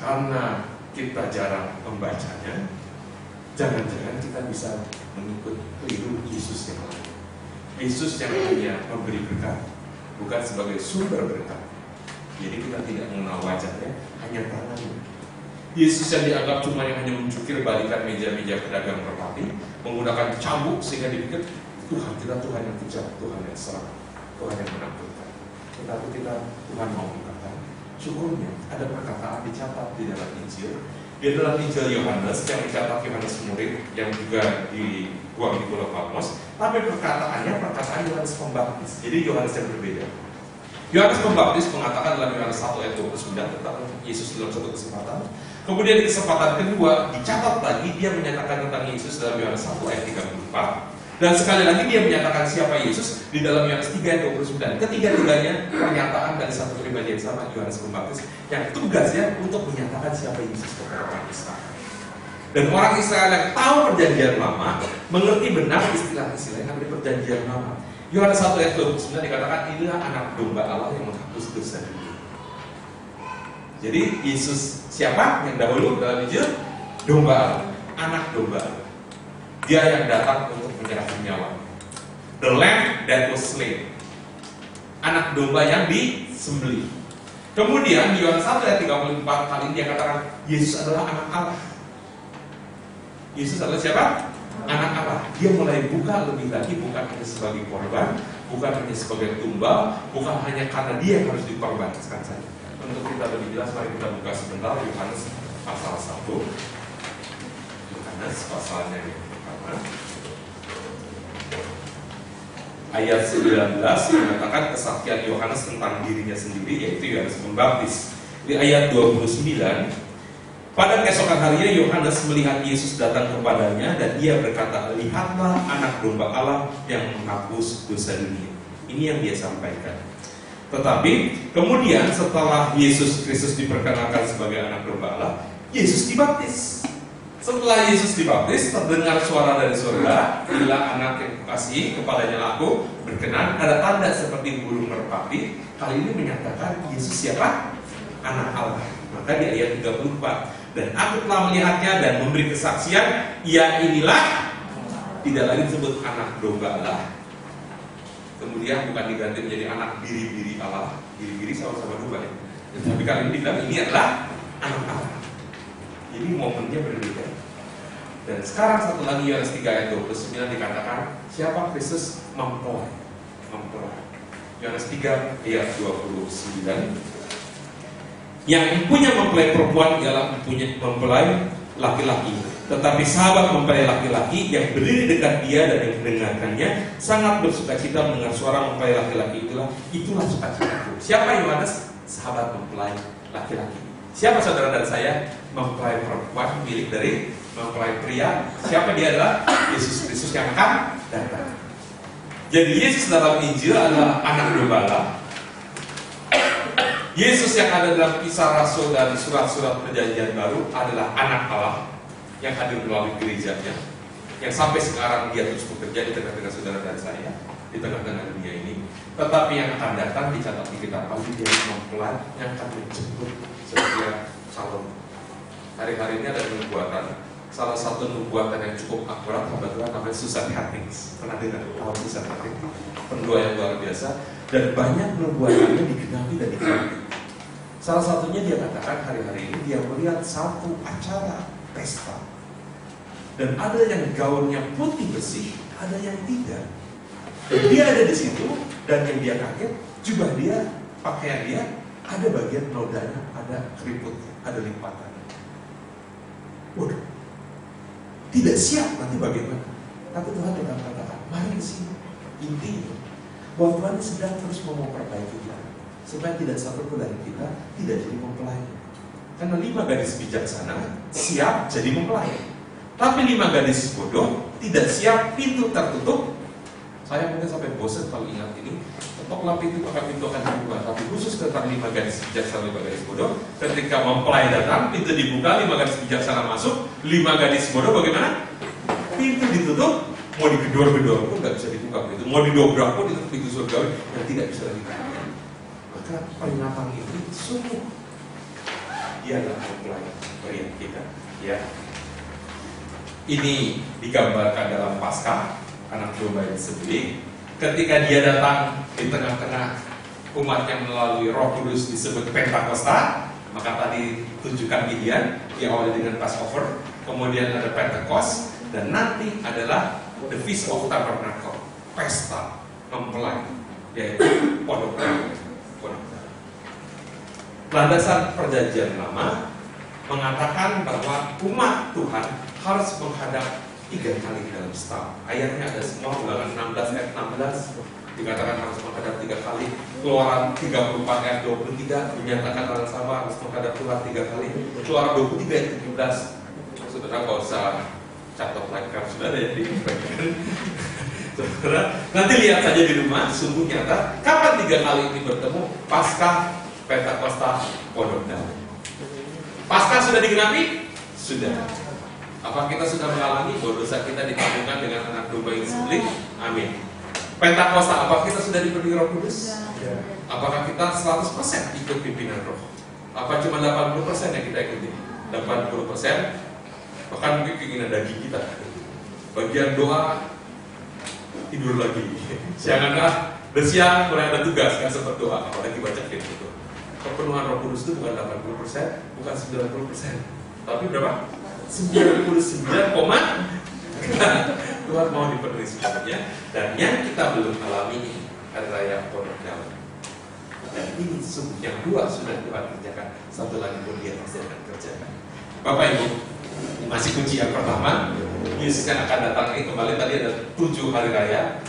Karena kita jarang membacanya, jangan-jangan kita bisa mengikut keliru Yesus yang lain. Yesus yang hanya memberi berkat, bukan sebagai sumber berkat. Jadi kita tidak mengenal wajahnya, hanya tangannya. Yesus yang dianggap cuma yang hanya mencukir balikan meja-meja pedagang merpati, menggunakan cambuk sehingga dipikir Tuhan kita Tuhan yang kejam, Tuhan yang serang, Tuhan yang menakutkan. Tetapi Tuhan mau mengatakan syukurnya ada perkataan dicatat di dalam Injil. Di dalam Injil Yohanes yang dicatat Yohanes murid yang juga dibuang di Pulau Patmos, tapi perkataannya perkataan Yohanes Pembaptis. Jadi Yohanes yang berbeda. Yohanes Pembaptis mengatakan dalam Yohanes 1 ayat 29 tentang Yesus dalam satu kesempatan. Kemudian di kesempatan kedua dicatat lagi dia menyatakan tentang Yesus dalam Yohanes 1 ayat 34. Dan sekali lagi dia menyatakan siapa Yesus di dalam Yohanes 3 ayat 29. Ketiga-tiganya pernyataan dari satu pribadi yang sama, Yohanes Pembaptis, yang tugasnya untuk menyatakan siapa Yesus kepada orang Israel. Dan orang Israel yang tahu perjanjian lama mengerti benar istilah-istilah yang ada di perjanjian lama. Yohanes 1 ayat 29 dikatakan inilah anak domba Allah yang menghapus dosa dunia. Jadi Yesus siapa yang dahulu dalam Injil? Domba Allah, anak domba Allah. Dia yang datang untuk menyerahkan nyawa. The lamb that was slain. Anak domba yang disembelih. Kemudian di Yohanes 1 ayat 34 kali ini dia katakan Yesus adalah anak Allah. Yesus adalah siapa? Anak Allah. Dia mulai buka lebih lagi, bukan hanya sebagai korban, bukan hanya sebagai tumbal, bukan hanya karena dia yang harus dikorbankan saja. Untuk kita lebih jelas, mari kita buka sebentar Yohanes pasal 1. Yohanes pasalnya yang pertama, ayat 19 mengatakan kesaksian Yohanes tentang dirinya sendiri, yaitu Yohanes Pembaptis. Di ayat 29 Pada keesokan harinya Yohanes melihat Yesus datang kepadanya dan ia berkata, lihatlah anak domba Allah yang menghapus dosa dunia. Ini yang dia sampaikan. Tetapi kemudian setelah Yesus Kristus diperkenalkan sebagai anak domba Allah, Yesus dibaptis. Setelah Yesus dibaptis, terdengar suara dari surga, inilah anak yang kukasihi, kepadanya aku berkenan. Ada tanda seperti burung merpati. Kali ini menyatakan Yesus siapa? Anak Allah. Maka di ayat 34, dan aku telah melihatnya dan memberi kesaksian, ia inilah, tidak lagi disebut anak domba Allah. Kemudian bukan diganti menjadi anak biri-biri Allah. Biri-biri sama-sama domba ya. Tapi kali ini dibilang ini adalah anak Allah. Jadi momennya berbeda. Dan sekarang satu lagi Yohanes 3 ayat 29 dikatakan, siapa Kristus mempelai. Yohanes 3 ayat 29, yang punya mempelai perempuan ialah mempelai laki-laki. Tetapi sahabat mempelai laki-laki yang berdiri dekat dia dan yang mendengarkannya sangat bersukacita mendengar suara mempelai laki-laki itulah sukacitaku. Siapa Yohanes? Sahabat mempelai laki-laki. Siapa saudara dan saya? Mempelai perempuan milik dari mempelai pria. Siapa dia? Adalah Yesus Kristus yang akan datang. Jadi Yesus dalam Injil adalah anak domba Allah. Yesus yang ada dalam Kisah Rasul dan surat-surat Perjanjian Baru adalah anak Allah yang hadir melalui gerejanya, yang sampai sekarang dia terus bekerja di tengah-tengah saudara dan saya, di tengah-tengah dunia ini. Tetapi yang akan datang dicatat di kitab Alkitab, dia mempelai yang akan menjemput setiap calon. Hari-hari ini ada nubuatan. Salah satu nubuatan yang cukup akurat kebetulan namanya Susan Hattings. Pernah dengar Susan Hattings? Pendua yang luar biasa. Dan banyak nubuatannya digenapi dan digenapi. Salah satunya dia katakan hari-hari ini dia melihat satu acara pesta. Dan ada yang gaunnya putih bersih, ada yang tidak. Dan dia ada di situ, dan yang dia kaget, jubah dia, pakaian dia, ada bagian nodanya, ada keriputnya, ada lipatannya. Waduh, tidak siap nanti bagaimana. Tapi Tuhan sedang katakan, mari ke sini. Intinya bahwa Tuhan sedang terus memperbaiki kita, supaya tidak satu pun dari kita tidak jadi mempelai. Karena 5 gadis bijaksana siap jadi mempelai, tapi 5 gadis bodoh tidak siap, pintu tertutup. Saya mungkin sampai bosan kalau ingat ini. Ketoklah pintu, maka pintu akan dibuka. Tapi khusus tentang 5 gadis bijaksana, 5 gadis bodoh, ketika mempelai datang, pintu dibuka, 5 gadis bijaksana masuk, 5 gadis bodoh bagaimana? Pintu ditutup, mau digedor-gedor pun nggak bisa dibuka pintu, mau didobrak pun itu pintu surgawi yang tidak bisa dibuka. Maka peringatan itu sungguh dia adalah mempelai pria kita. Ya, ini digambarkan dalam Paskah, anak domba yang disembelih. Ketika dia datang di tengah-tengah umat yang melalui Roh Kudus disebut Pentakosta. Maka tadi tunjukkan Gideon diawali dengan Passover, kemudian ada Pentecost, dan nanti adalah The Feast of Tabernacle, pesta mempelai, yaitu Pondok Darah. Landasan Perjanjian Lama mengatakan bahwa umat Tuhan harus menghadap 3 kali dalam setahun. Ayatnya ada semua, Ulangan 16 ayat 16 dikatakan harus menghadap 3 kali. Keluaran 34 ayat 23 menyatakan hal yang sama, harus menghadap Tuhan 3 kali. Keluaran 23 ayat 17, saudara nggak usah catat lagi karena sudah ada yang dibagikan. Saudara, nanti lihat saja di rumah, sungguh nyata. Kapan 3 kali ini bertemu? Paskah, Pentakosta, Pondok Darah. Paskah sudah digenapi? Sudah. Apa kita sudah mengalami bahwa dosa kita ditanggungan dengan anak domba yang disembelih? Amin. Pentakosta, apa kita sudah diberi Roh Kudus? Ya. Apakah kita 100% ikut pimpinan Roh? Apa cuma 80% yang kita ikuti? 80%, bahkan mungkin keinginan daging kita. Bagian doa, tidur lagi. Siang bersiang mulai ada tugas, kan sempat doa, apalagi baca firman. Kepenuhan Roh Kudus itu bukan 80%, bukan 90%, tapi berapa? 99, Tuhan mau dipenuhi semuanya. Dan yang kita belum alami ini adalah yang Pondok Darah. Dan ini sungguh yang 2 sudah Tuhan kerjakan, 1 lagi pun dia pasti akan kerjakan. Bapak Ibu, masih kunci yang pertama, Yesus yang akan datang ini kembali. Tadi ada 7 hari raya,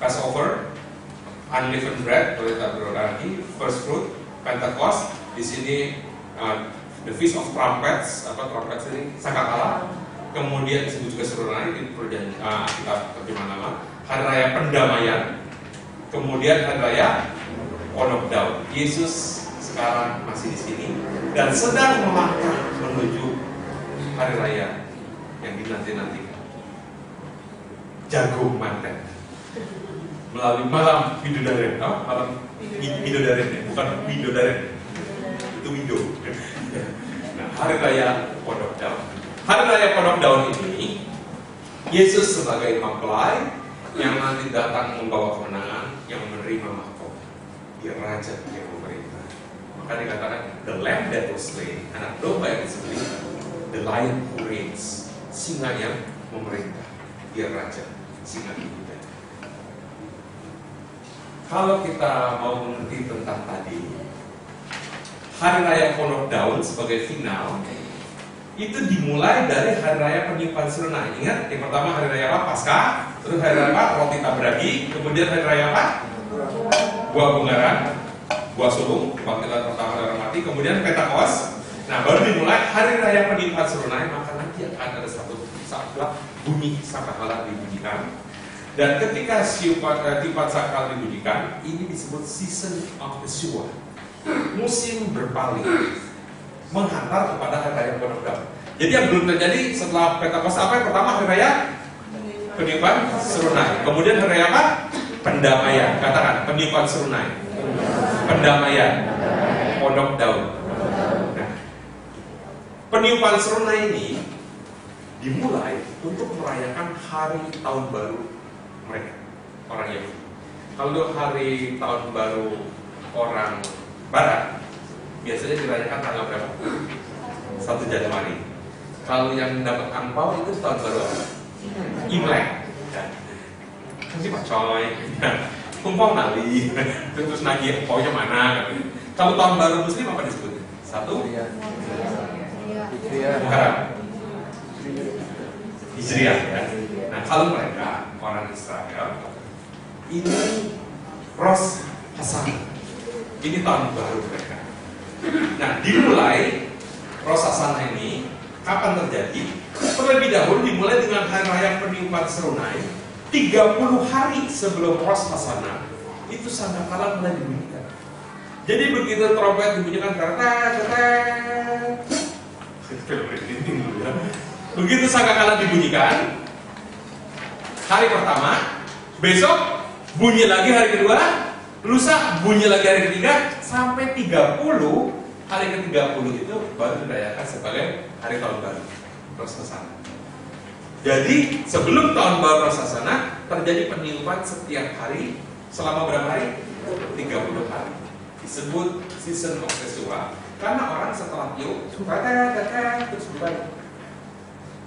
Passover, Unleavened Bread, boleh tak berulangi, First Fruit, Pentecost. Di sini The Feast of Trumpets, trumpets ini sangkakala. Kemudian disebut juga Serunai di perjanjian kita terjemahan lama. Hari raya pendamaian. Kemudian hari raya Pondok Daun. Yesus sekarang masih di sini dan sedang melangkah menuju hari raya yang dinanti-nantikan. Jagung manten melalui malam bidodaren. Malam bidodaren ya, bukan bidodaren. Itu widow. Nah, hari raya Pondok Daun. Hari raya Pondok Daun ini Yesus sebagai mempelai yang nanti datang membawa kemenangan, yang menerima mahkota. Dia raja yang memerintah. Maka dikatakan the lamb that was slain, anak domba yang disembelih, the lion who reigns, singa yang memerintah. Dia raja, singa Yehuda. Kalau kita mau mengerti tentang tadi hari raya Pondok Daun sebagai final, itu dimulai dari hari raya penyimpan Serunai. Ingat, yang pertama hari raya apa? Paskah. Terus hari raya apa? Roti tak beragi. Kemudian hari raya apa? Buah bungaran, buah sulung, kebangkitan pertama dari orang mati. Kemudian Pentakos. Nah, baru dimulai hari raya penyimpan Serunai. Maka nanti akan ada satu saat bunyi sangkakala dibunyikan. Dan ketika tipat sakral dibunyikan, ini disebut season of the Shua, musim berpaling, menghantar kepada hari raya Pondok Daun. Jadi yang belum terjadi setelah Pentakos apa? Yang pertama hari raya penyimpan Serunai. Kemudian hari raya apa? Pendamaian. Katakan penyimpan Serunai, pendamaian, Pondok Daun. Nah, penyimpan Serunai ini dimulai untuk merayakan hari tahun baru mereka, orang Yahudi. Kalau hari tahun baru orang Barat biasanya dirayakan tanggal berapa? 1 Januari. Kalau yang dapat angpau itu tahun baru apa? Imlek. Kasih pacoy. Kumpul nali. Terus nagih angpaunya mana? Kalau tahun baru Muslim apa disebut? 1 Muharram. Hijriah ya. Nah, kalau mereka orang Israel ini Rosh Hashanah. Ini tahun baru mereka. Nah, dimulai Rosh Hashanah ini kapan terjadi? Terlebih dahulu dimulai dengan hari raya penyimpan Serunai. 30 hari sebelum Rosh Hashanah itu sangkakala mulai dibunyikan. Jadi begitu trompet dibunyikan, begitu sangkakala dibunyikan hari pertama, besok bunyi lagi hari kedua, lusa bunyi lagi hari ketiga, sampai 30, hari ke-30 itu baru dirayakan sebagai hari tahun baru, Rosh Hashanah. Jadi sebelum tahun baru Rosh Hashanah terjadi peniupan setiap hari selama berapa hari? 30 hari. Disebut season of Yeshua karena orang setelah tiup terus berbalik.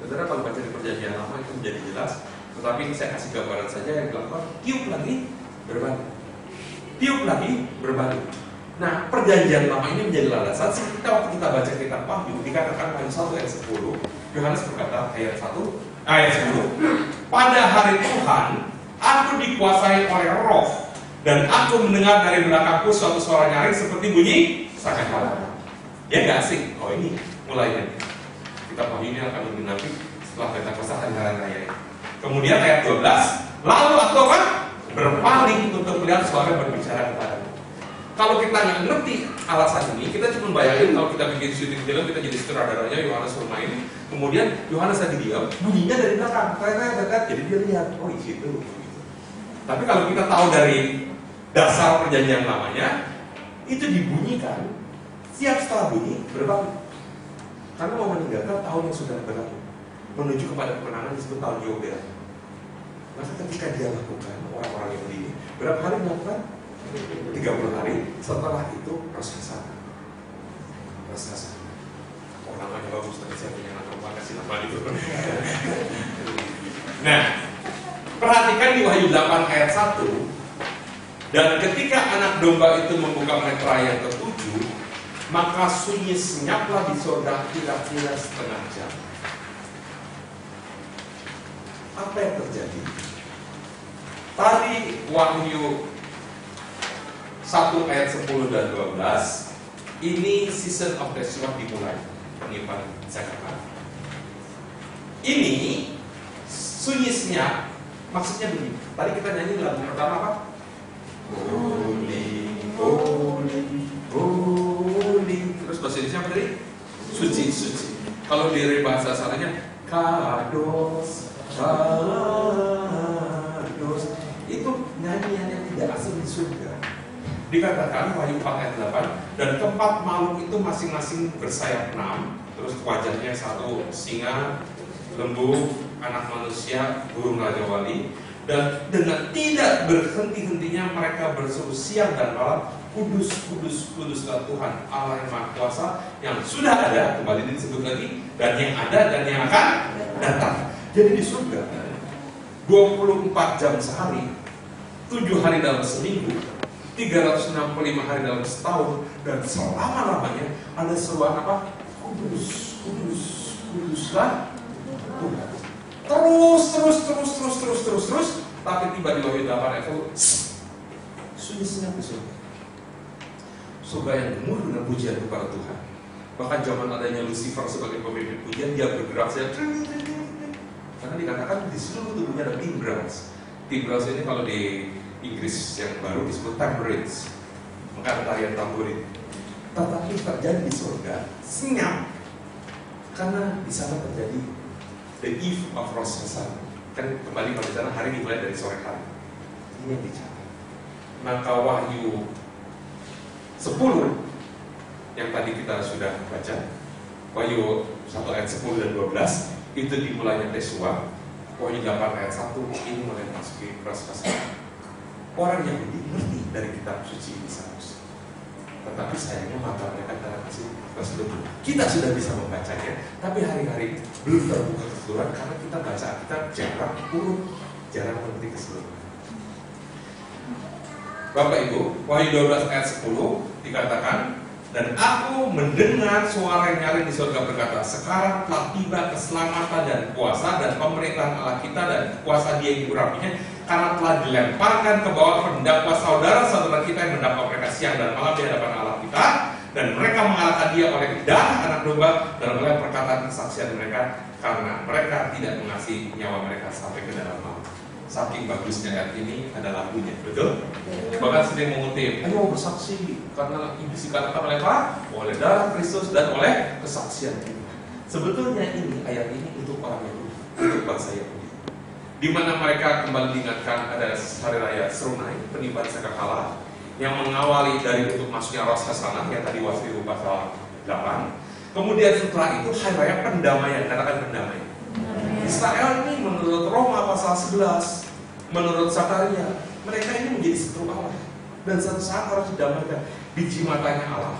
Saudara kalau baca di perjanjian lama itu menjadi jelas. Tetapi ini saya kasih gambaran saja yang dilakukan, tiup lagi berbalik, tiup lagi berbalik. Nah, perjanjian lama ini menjadi landasan. Kita waktu kita baca kitab Wahyu dikatakan Wahyu 1 ayat 10, Yohanes berkata ayat 10, pada hari Tuhan aku dikuasai oleh Roh dan aku mendengar dari belakangku suatu suara nyaring seperti bunyi sangkakala. Ya nggak asing. Oh, ini mulainya. Kitab Wahyu ini akan lebih nanti setelah Pentakos hari raya. Kemudian ayat 12, lalu aku akan berpaling untuk melihat suara berbicara kepadamu. Kalau kita nggak ngerti alasan ini, kita cuma bayangin kalau kita bikin syuting film, kita jadi sutradaranya Yohanes bermain, kemudian Yohanes lagi diam, bunyinya dari belakang, jadi dia lihat, oh di situ. Tapi kalau kita tahu dari dasar perjanjian lamanya, itu dibunyikan, siap setelah bunyi berbalik. Karena mau meninggalkan tahun yang sudah berlalu, menuju kepada kemenangan disebut tahun Yobel. Maka ketika dia lakukan, orang-orang yang ini berapa hari melakukan? 30 hari. Setelah itu Rosh Hashanah. Rosh Hashanah. Oh, namanya bagus, tapi saya punya nama, kasih nama itu. Nah, perhatikan di Wahyu 8 ayat 1. Dan ketika anak domba itu membuka meterai yang ke-7, maka sunyi senyaplah di sorga kira-kira setengah jam. Apa yang terjadi? Tadi Wahyu 1 ayat 10 dan 12 Ini season of Teshuvah dimulai, peniupan zakat. Ini sunyi senyap, maksudnya begini. Tadi kita nyanyi lagu pertama apa? Holy, holy, holy. Terus bahasa Indonesia apa tadi? Suci, suci. Kalau di bahasa asalnya kados, kados. Itu nyanyian yang tidak asing di surga. Dikatakan Wahyu 4 ayat 8, dan keempat makhluk itu masing-masing bersayap 6, terus wajahnya satu singa, lembu, anak manusia, burung raja wali, dan dengan tidak berhenti-hentinya mereka berseru siang dan malam, kudus, kudus, kuduslah Tuhan Allah yang Maha Kuasa, yang sudah ada, kembali disebut lagi, dan yang ada dan yang akan datang. Jadi di surga 24 jam sehari, 7 hari dalam seminggu, 365 hari dalam setahun, dan selama-lamanya ada seruan apa? Kudus, kudus, kuduslah Tuhan. Terus. Tapi tiba di Wahyu 8 ayat 1, sunyi senyap di surga. Surga yang gemuruh dengan pujian kepada Tuhan. Bahkan zaman adanya Lucifer sebagai pemimpin pujian, dia bergerak saja. Karena dikatakan di seluruh tubuhnya ada timbrels. Timbrels ini kalau di Inggris yang baru disebut tambourines, maka tarian tamborin. Tetapi terjadi di surga senyap, karena di sana terjadi the eve of Rosh Hashanah. Kan kembali pada sana hari dimulai dari sore hari. Ini yang dicatat. Maka Wahyu 10 yang tadi kita sudah baca, Wahyu 1 ayat 10 dan 12 itu dimulainya Teshuvah. Wahyu 8 ayat 1 ini mulai masuki Rosh Hashanah. Orang yang mengerti dari kitab suci ini seharusnya, tetapi sayangnya mata mereka masih tertutup. Kita sudah bisa membacanya, tapi hari-hari belum terbuka keseluruhan karena kita baca kitab jarang mengerti keseluruhan. Bapak Ibu, Wahyu 12 ayat 10 dikatakan, dan aku mendengar suara yang nyaring di surga berkata, sekarang telah tiba keselamatan dan kuasa dan pemerintahan Allah kita dan kuasa Dia yang diurapinya, karena telah dilemparkan ke bawah pendakwa saudara-saudara kita yang mendakwa mereka siang dan malam di hadapan Allah kita, dan mereka mengalahkan Dia oleh darah anak domba dan oleh perkataan kesaksian mereka, karena mereka tidak mengasihi nyawa mereka sampai ke dalam maut. Saking bagusnya ayat ini ada lagunya, betul? Bahkan sering mengutip, ayo bersaksi karena iblis dikatakan oleh apa? Oleh darah Kristus dan oleh kesaksian kita. Sebetulnya ini ayat ini untuk orang Yahudi, untuk bangsa Yahudi, di mana mereka kembali diingatkan ada hari raya Serunai, peniupan sangkakala, yang mengawali dari untuk masuknya Rosh Hashanah yang tadi Wahyu pasal 8. Kemudian setelah itu hari raya pendamaian, katakan pendamaian. Israel ini menurut Roma pasal 11, menurut Zakaria, mereka ini menjadi setru Allah dan suatu saat harus didamaikan. Biji matanya Allah.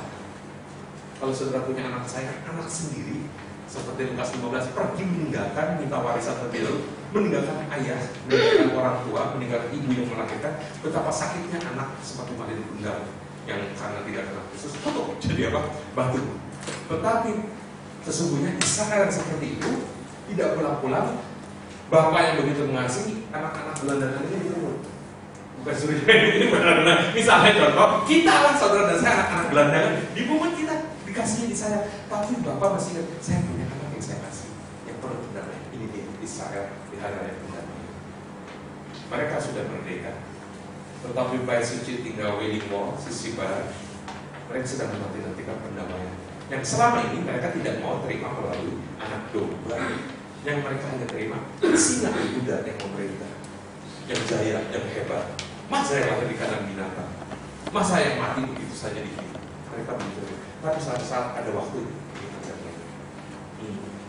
Kalau saudara punya anak saya, anak sendiri, seperti Lukas 15, pergi meninggalkan, minta warisan terbiru, meninggalkan ayah, meninggalkan orang tua, meninggalkan ibu yang melahirkan. Betapa sakitnya anak seperti Maria Tunggal yang karena tidak kenal Kristus, jadi apa? Batu. Tetapi sesungguhnya Israel seperti itu tidak pulang-pulang. Bapak yang begitu mengasihi anak-anak gelandangan ini itu bukan suri ini benar-benar. Misalnya contoh, kita lah saudara dan saya anak-anak gelandangan, di momen kita dikasih di saya, tapi Bapak masih ingat saya punya anak yang saya kasih yang perlu pendamaian. Ini dia Israel di hari raya pendamaian. Mereka sudah merdeka, tetapi bait suci tinggal Wailing Wall sisi barat. Mereka sedang menanti-nantikan pendamaian yang selama ini mereka tidak mau terima melalui anak domba. Yang mereka hanya terima singa kuda yang memerintah, yang jaya, yang hebat. Masa yang lahir di kandang binatang, masa yang mati begitu saja di sini. Mereka begitu. Tapi suatu saat ada waktu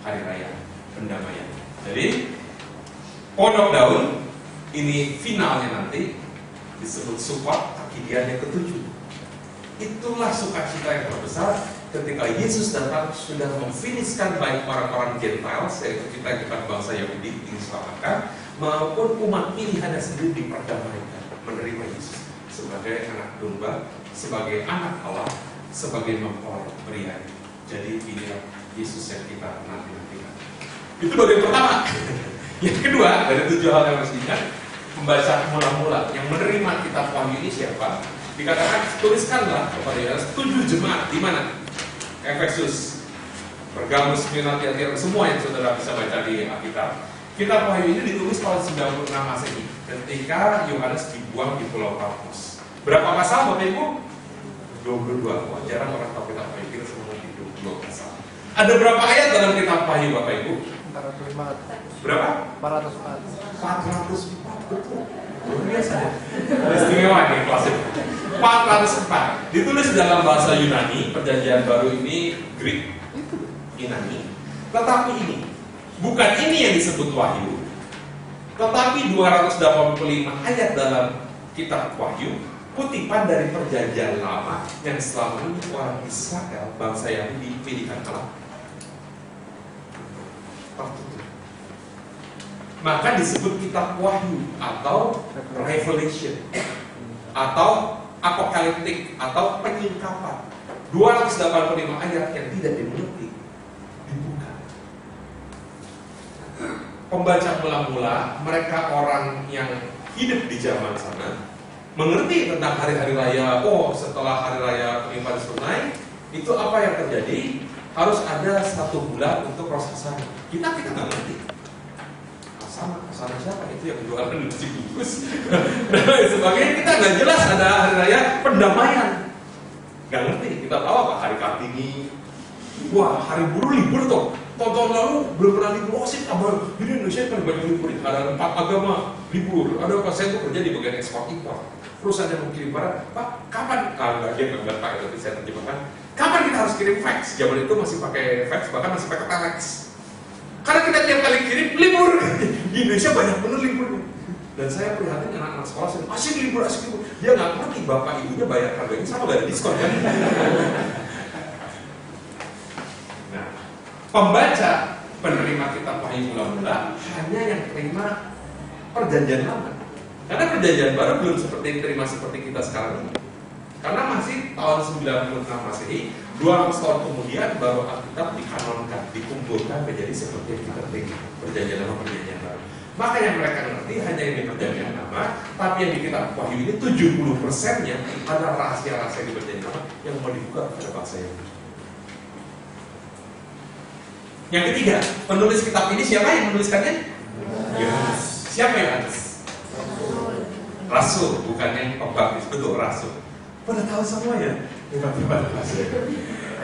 hari raya pendamaian. Jadi pondok daun ini finalnya nanti disebut Sukkot, kaki dia yang ke-7. Itulah sukacita yang terbesar ketika Yesus datang sudah memfiniskan baik orang-orang Gentiles, yaitu kita bangsa Yahudi diselamatkan, maupun umat pilihannya sendiri diperdamaikan, menerima Yesus sebagai anak domba, sebagai anak Allah, sebagai mempelai pria. Jadi inilah Yesus yang kita nanti-nantikan. Itu bagian pertama. Yang kedua, dari 7 hal yang harus diingat, pembaca mula-mula yang menerima kitab Wahyu ini siapa? dikatakan tuliskanlah kepada Yohanes 7 jemaat di mana? Efesus, Pergamus, Smyrna, Tiatira, semua yang saudara bisa baca di Alkitab. Kitab Wahyu ini ditulis tahun 96 Masehi ketika Yohanes dibuang di Pulau Patmos. Berapa pasal Bapak Ibu? 22. Wah, jarang orang tahu kitab Wahyu, kita semua 22 pasal. Ada berapa ayat dalam kitab Wahyu Bapak Ibu? 404. Berapa? 404. 404, betul. Luar biasa ya. Istimewa nih klasik. 404. Ditulis dalam bahasa Yunani, Perjanjian Baru ini Greek, Yunani. Tetapi ini, bukan ini yang disebut Wahyu, tetapi 285 ayat dalam kitab Wahyu, kutipan dari Perjanjian Lama yang selama ini orang Israel, bangsa Yahudi dipilihkan Allah. Maka disebut kitab Wahyu atau Revelation atau Apokaliptik atau penyingkapan. 285 ayat yang tidak dimengerti dibuka. Pembaca mula-mula, mereka orang yang hidup di zaman sana, mengerti tentang hari-hari raya. Oh, setelah hari raya Penyembahan Tunai, itu apa yang terjadi? Harus ada 1 bulan untuk prosesan. Kita nggak ngerti. Sana siapa itu yang jualan nasi bungkus dan sebagainya, kita nggak jelas. Ada hari raya pendamaian, nggak ngerti. Kita tahu apa hari Kartini, wah hari buruh libur tuh. Tahun lalu belum pernah libur. Oh sih, abang di Indonesia kan banyak libur. Ada 4 agama libur. Ada apa? Saya tuh kerja di bagian ekspor impor. Terus ada yang kirim barang, Pak kapan? Nggak dia nggak pakai, tapi saya terjemahkan. Kapan kita harus kirim fax? Zaman itu masih pakai fax, bahkan masih pakai telex. Karena kita tiap kali kirim libur. Di Indonesia banyak bener libur. Dan saya prihatin anak-anak sekolah sih, asik libur. Dia nggak ngerti bapak ibunya bayar harganya sama, gak ada diskon kan? Nah, pembaca penerima kitab Wahyu mula-mula hanya yang terima Perjanjian Lama. Karena Perjanjian Baru belum seperti terima seperti kita sekarang ini. Karena masih tahun 96 Masehi, 200 tahun kemudian baru Alkitab dikanonkan, dikumpulkan menjadi seperti yang kita terima Perjanjian Lama, Perjanjian Baru. Maka yang mereka ngerti hanya yang di Perjanjian Lama, tapi yang di kitab Wahyu ini 70%-nya adalah rahasia-rahasia di Perjanjian Lama yang mau dibuka pada bangsa Yahudi. Yang ketiga, penulis kitab ini siapa yang menuliskannya? Yohanes. Siapa Yohanes? Rasul, bukan yang pembaptis, betul Rasul. Pada tahu semua ya?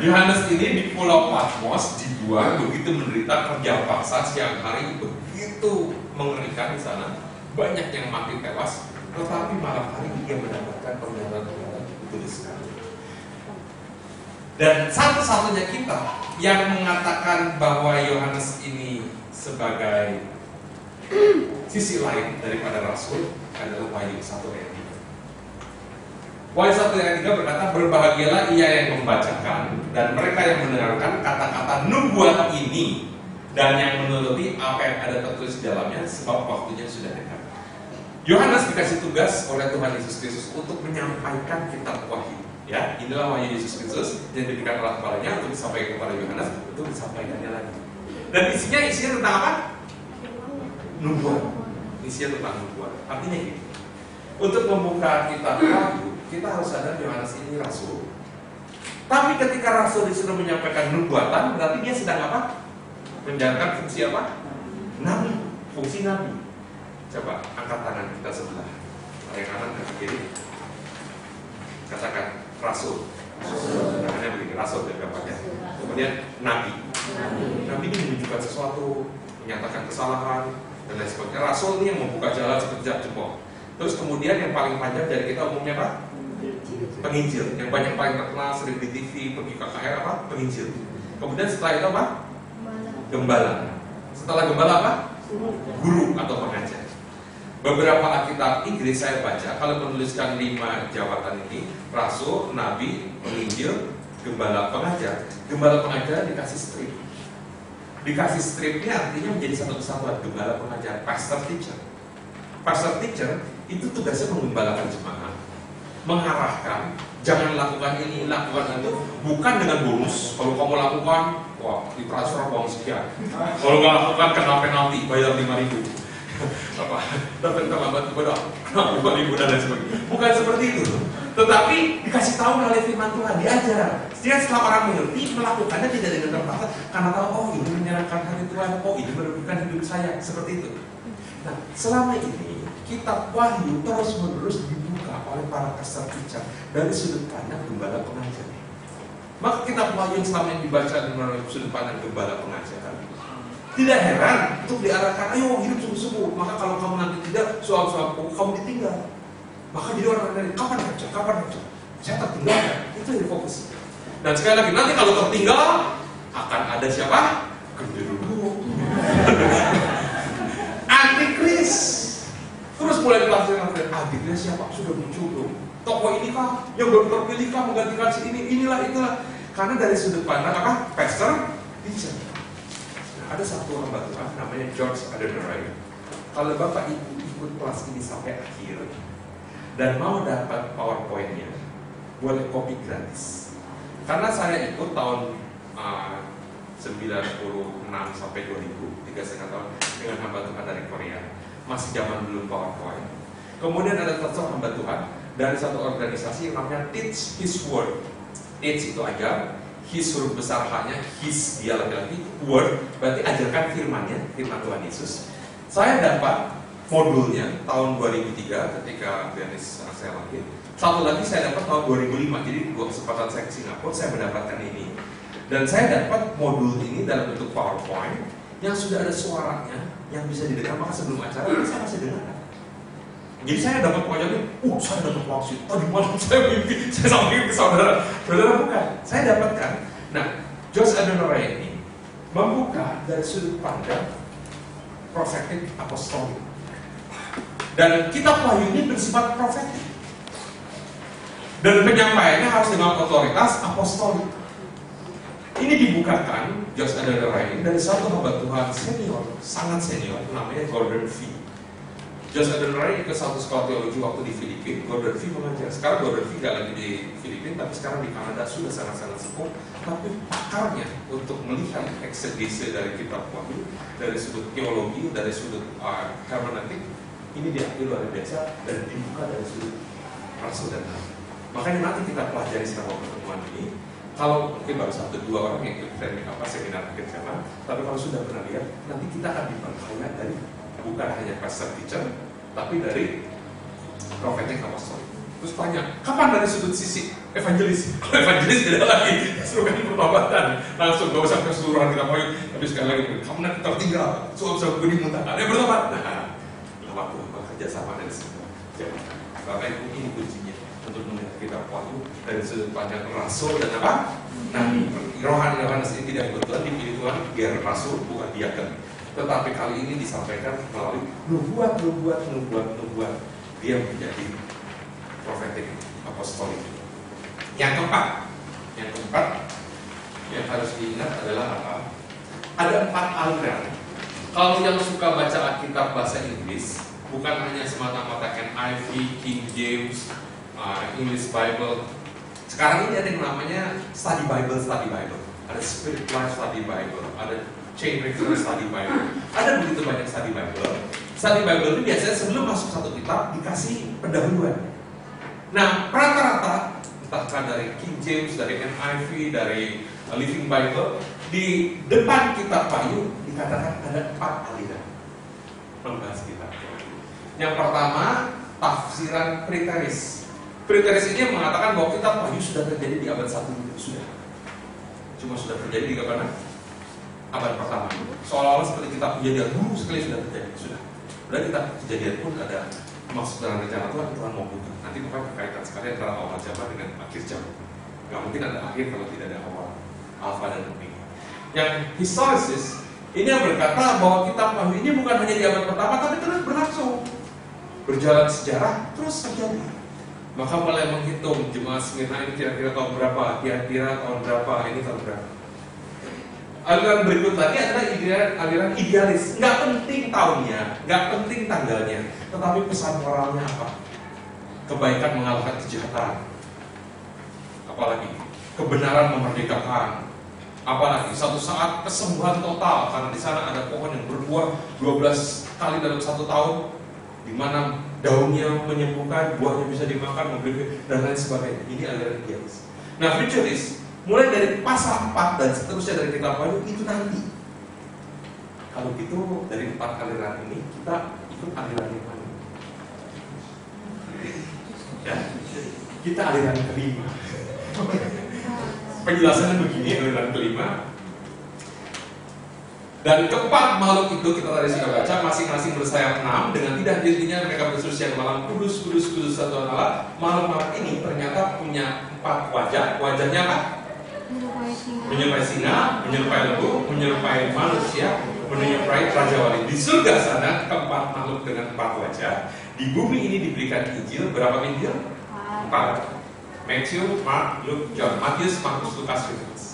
Yohanes ini di Pulau Patmos dibuang, begitu menderita kerja paksa siang hari, begitu mengerikan di sana, banyak yang mati tewas. Tetapi malam hari dia mendapatkan penglihatan betul sekali. Dan satu-satunya kitab yang mengatakan bahwa Yohanes ini sebagai sisi lain daripada Rasul adalah Wahyu 1 ayat 3. Wahyu 1 ayat 3 berkata, berbahagialah ia yang membacakan dan mereka yang mendengarkan kata-kata nubuat ini dan yang menuruti apa yang ada tertulis di dalamnya, sebab waktunya sudah dekat. Yohanes dikasih tugas oleh Tuhan Yesus Kristus untuk menyampaikan kitab Wahyu. Ya, inilah Wahyu Yesus Kristus yang diberikan oleh kepalanya untuk disampaikan kepada Yohanes, untuk disampaikannya lagi. Dan isinya tentang apa? Nubuat. Isinya tentang nubuat. Artinya gini, untuk membuka kitab Wahyu, kita harus sadar Yohanes ini rasul. Tapi ketika rasul disuruh menyampaikan nubuatan, berarti dia sedang apa? Menjalankan fungsi apa? Nabi. Fungsi nabi. Coba angkat tangan kita sebelah, yang kanan dan kiri. Katakan rasul. Tangannya begini, rasul dan bapaknya. Kemudian nabi. Nabi ini menunjukkan sesuatu, menyatakan kesalahan dan lain sebagainya. Rasul ini yang membuka jalan sekejap jempol. Terus kemudian yang paling panjang dari kita umumnya apa? Penginjil. Yang paling terkenal, sering di TV, pergi KKR apa? Penginjil. Kemudian setelah itu apa? Gembala. Setelah gembala apa? Guru atau pengajar. Beberapa Alkitab Inggris saya baca, kalau menuliskan 5 jabatan ini, rasul, nabi, penginjil, gembala, pengajar. Gembala pengajar dikasih strip. Dikasih stripnya artinya menjadi satu kesatuan. Gembala pengajar, pastor teacher. Pastor teacher itu tugasnya menggembalakan jemaat, mengarahkan, jangan lakukan ini, lakukan itu, bukan dengan bonus. Kalau kamu lakukan, wah, ditransfer uang sekian. Kalau nggak lakukan, kena penalti, bayar 5.000. Apa? Datang terlambat kepada 5.000 dan lain sebagainya. Bukan seperti itu. Tetapi dikasih tahu oleh firman Tuhan, diajar. Sehingga setelah orang mengerti, melakukannya tidak dengan terpaksa, karena tahu, oh ini menyenangkan hati Tuhan, oh ini merugikan hidup saya, seperti itu. Nah, selama ini kitab Wahyu terus-menerus dibuka oleh para teacher dari sudut pandang gembala pengajar. Maka kitab Wahyu yang selama ini dibaca dari sudut pandang gembala pengajar, tidak heran untuk diarahkan, ayo hidup sungguh-sungguh. Maka kalau kamu nanti tidak, soal-soal kamu ditinggal. Maka jadi orang dari kapan kerja? Saya tertinggal kan? Itu yang fokus. Dan sekali lagi, nanti kalau tertinggal akan ada siapa? Genderuwo. Antikris. Terus mulai ditafsirkan, antikris siapa? Sudah muncul belum? Tokoh ini kah? Yang baru terpilih kah? Menggantikan si ini? Inilah, itulah. Karena dari sudut pandang apa? Pastor teacher. Nah, ada satu hamba Tuhan namanya George Adenoray. Kalau Bapak Ibu ikut kelas ini sampai akhir dan mau dapat PowerPoint-nya, boleh copy gratis. Karena saya ikut tahun 96 sampai 2000, 3,5 tahun dengan hamba Tuhan dari Korea. Masih zaman belum PowerPoint. Kemudian ada satu hamba Tuhan dari satu organisasi yang namanya Teach His Word. Teach itu ajar, His huruf besar H-nya, His dia lagi-lagi, Word berarti ajarkan firman-Nya, firman Tuhan Yesus. Saya dapat modulnya tahun 2003 ketika Dennis saya lahir. Satu lagi saya dapat tahun 2005. Jadi dua kesempatan saya ke Singapura saya mendapatkan ini. Dan saya dapat modul ini dalam bentuk PowerPoint yang sudah ada suaranya yang bisa didengar. Maka sebelum acara saya masih dengar. Jadi saya dapat pokoknya, saya dapat maksud. Tadi malam saya mimpi, saya sampaikan ke saudara. Saudara bukan, saya dapatkan. Nah, George Adenoray ini membuka dari sudut pandang prophetic apostolik. Dan kitab Wahyu ini bersifat profetik. Dan penyampaiannya harus dengan otoritas apostolik. Ini dibukakan George Adenoray ini dari satu hamba Tuhan senior, sangat senior, namanya Gordon Fee. George Adenoray ke satu sekolah teologi waktu di Filipina. Gordon Fee mengajar. Sekarang Gordon Fee tidak lagi di Filipina, tapi sekarang di Kanada sudah sangat-sangat sepuh. Tapi pakarnya untuk melihat eksegese dari kitab Wahyu, dari sudut teologi, dari sudut hermeneutik, ini diakui luar biasa dan dibuka dari sudut rasul dan nabi. Makanya nanti kita pelajari selama pertemuan ini. Kalau mungkin baru 1-2 orang yang ikut training seminar kerjaan, tapi kalau sudah pernah lihat, nanti kita akan diperkaya dari bukan hanya pastor teacher, tapi dari prophetic apostle. Terus tanya, kapan dari sudut sisi evangelis? Kalau evangelis tidak lagi, suruh pertobatan langsung, gak usah keseluruhan kita mau. Tapi sekali lagi, kamu nanti tertinggal, suap-suap gini muntah, ada yang bertobat. Nah, waktu bekerja sama dari semua. Jadi, Bapak Ibu ini kuncinya untuk melihat kitab Wahyu dari sudut pandang rasul dan apa? Nabi. Rohani Yohanes ini tidak kebetulan dipilih Tuhan biar rasul bukan diaken. Tetapi kali ini disampaikan melalui nubuat. Dia menjadi profetik apostolik. Yang keempat yang harus diingat adalah apa? Ada 4 aliran. Kalau yang suka baca Alkitab bahasa Inggris, bukan hanya semata-mata NIV, King James, English Bible. Sekarang ini ada yang namanya Study Bible. Ada Spirit Life Study Bible, ada Chain Reference Study Bible. Ada begitu banyak Study Bible. Study Bible itu biasanya sebelum masuk satu kitab dikasih pendahuluan. Nah, rata-rata entah dari King James, dari NIV, dari Living Bible, di depan kitab Wahyu dikatakan ada 4 aliran membahas kitab Wahyu. Yang pertama, tafsiran preteris. Preteris ini mengatakan bahwa kitab Wahyu sudah terjadi di abad 1 sudah. Cuma sudah terjadi di kapan? Abad pertama. Seolah-olah seperti kitab Kejadian dulu sekali sudah terjadi sudah. Udah kitab Kejadian pun ada masuk dalam rencana Tuhan mau buka. Nanti bukan berkaitan sekali antara awal zaman dengan akhir zaman. Gak mungkin ada akhir kalau tidak ada awal, alfa dan omega. Yang historisis ini yang berkata bahwa kitab Wahyu ini bukan hanya di abad pertama, tapi terus berlangsung, berjalan sejarah terus terjadi. Maka mulai menghitung jemaat Smyrna ini kira-kira tahun berapa, kira-kira tahun berapa, ini tahun berapa. Aliran berikut lagi adalah aliran idealis. Nggak penting tahunnya, nggak penting tanggalnya, tetapi pesan moralnya apa? Kebaikan mengalahkan kejahatan. Apalagi kebenaran memerdekakan. Apalagi satu saat kesembuhan total karena di sana ada pohon yang berbuah 12 kali dalam 1 tahun, di mana daunnya menyembuhkan, buahnya bisa dimakan, dan lain sebagainya. Ini aliran idealis. Nah, futuris mulai dari pasal 4 dan seterusnya dari kitab Wahyu itu nanti. Kalau gitu dari 4 aliran ini kita ikut aliran yang mana? Ya, kita aliran kelima. Penjelasannya begini, aliran kelima. Dan keempat makhluk itu kita tadi sudah baca, masing-masing bersayap 6 dengan tidak dirinya mereka berseru siang malam, kudus, kudus, kudus Tuhan Allah. Makhluk ini ternyata punya 4 wajah. Wajahnya apa? Menyerupai singa, menyerupai lembu, menyerupai manusia, menyerupai Raja Wali. Di surga sana keempat makhluk dengan 4 wajah. Di bumi ini diberikan Injil. Berapa Injil? 4. Matthew, Mark, Luke, John. Matius, Markus, Lukas, Yohanes.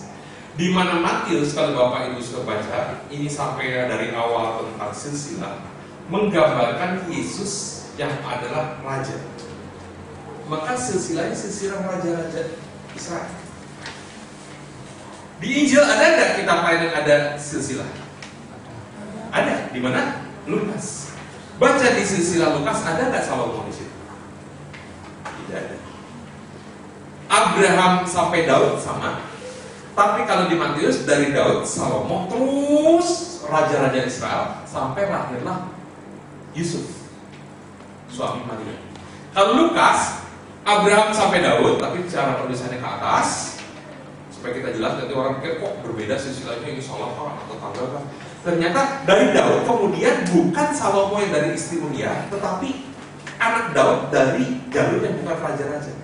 Di mana Matius, kalau Bapak Ibu sudah baca, ini sampai dari awal tentang silsilah, menggambarkan Yesus yang adalah Raja. Maka silsilahnya silsilah Raja-Raja Israel. Di Injil ada nggak kitab lain yang ada silsilah? Ada. Di mana? Lukas. Baca di silsilah Lukas, ada nggak Salomo di situ? Tidak ada. Abraham sampai Daud sama. Tapi kalau di Matius dari Daud, Salomo, terus raja-raja Israel sampai lahirlah Yusuf, suami Maria. Kalau Lukas, Abraham sampai Daud, tapi cara penulisannya ke atas supaya kita jelas. Nanti orang pikir kok berbeda silsilahnya, ini salah atau tanggal kan? Ternyata dari Daud kemudian bukan Salomo yang dari istri Uriah, tetapi anak Daud dari jalur yang bukan raja-raja.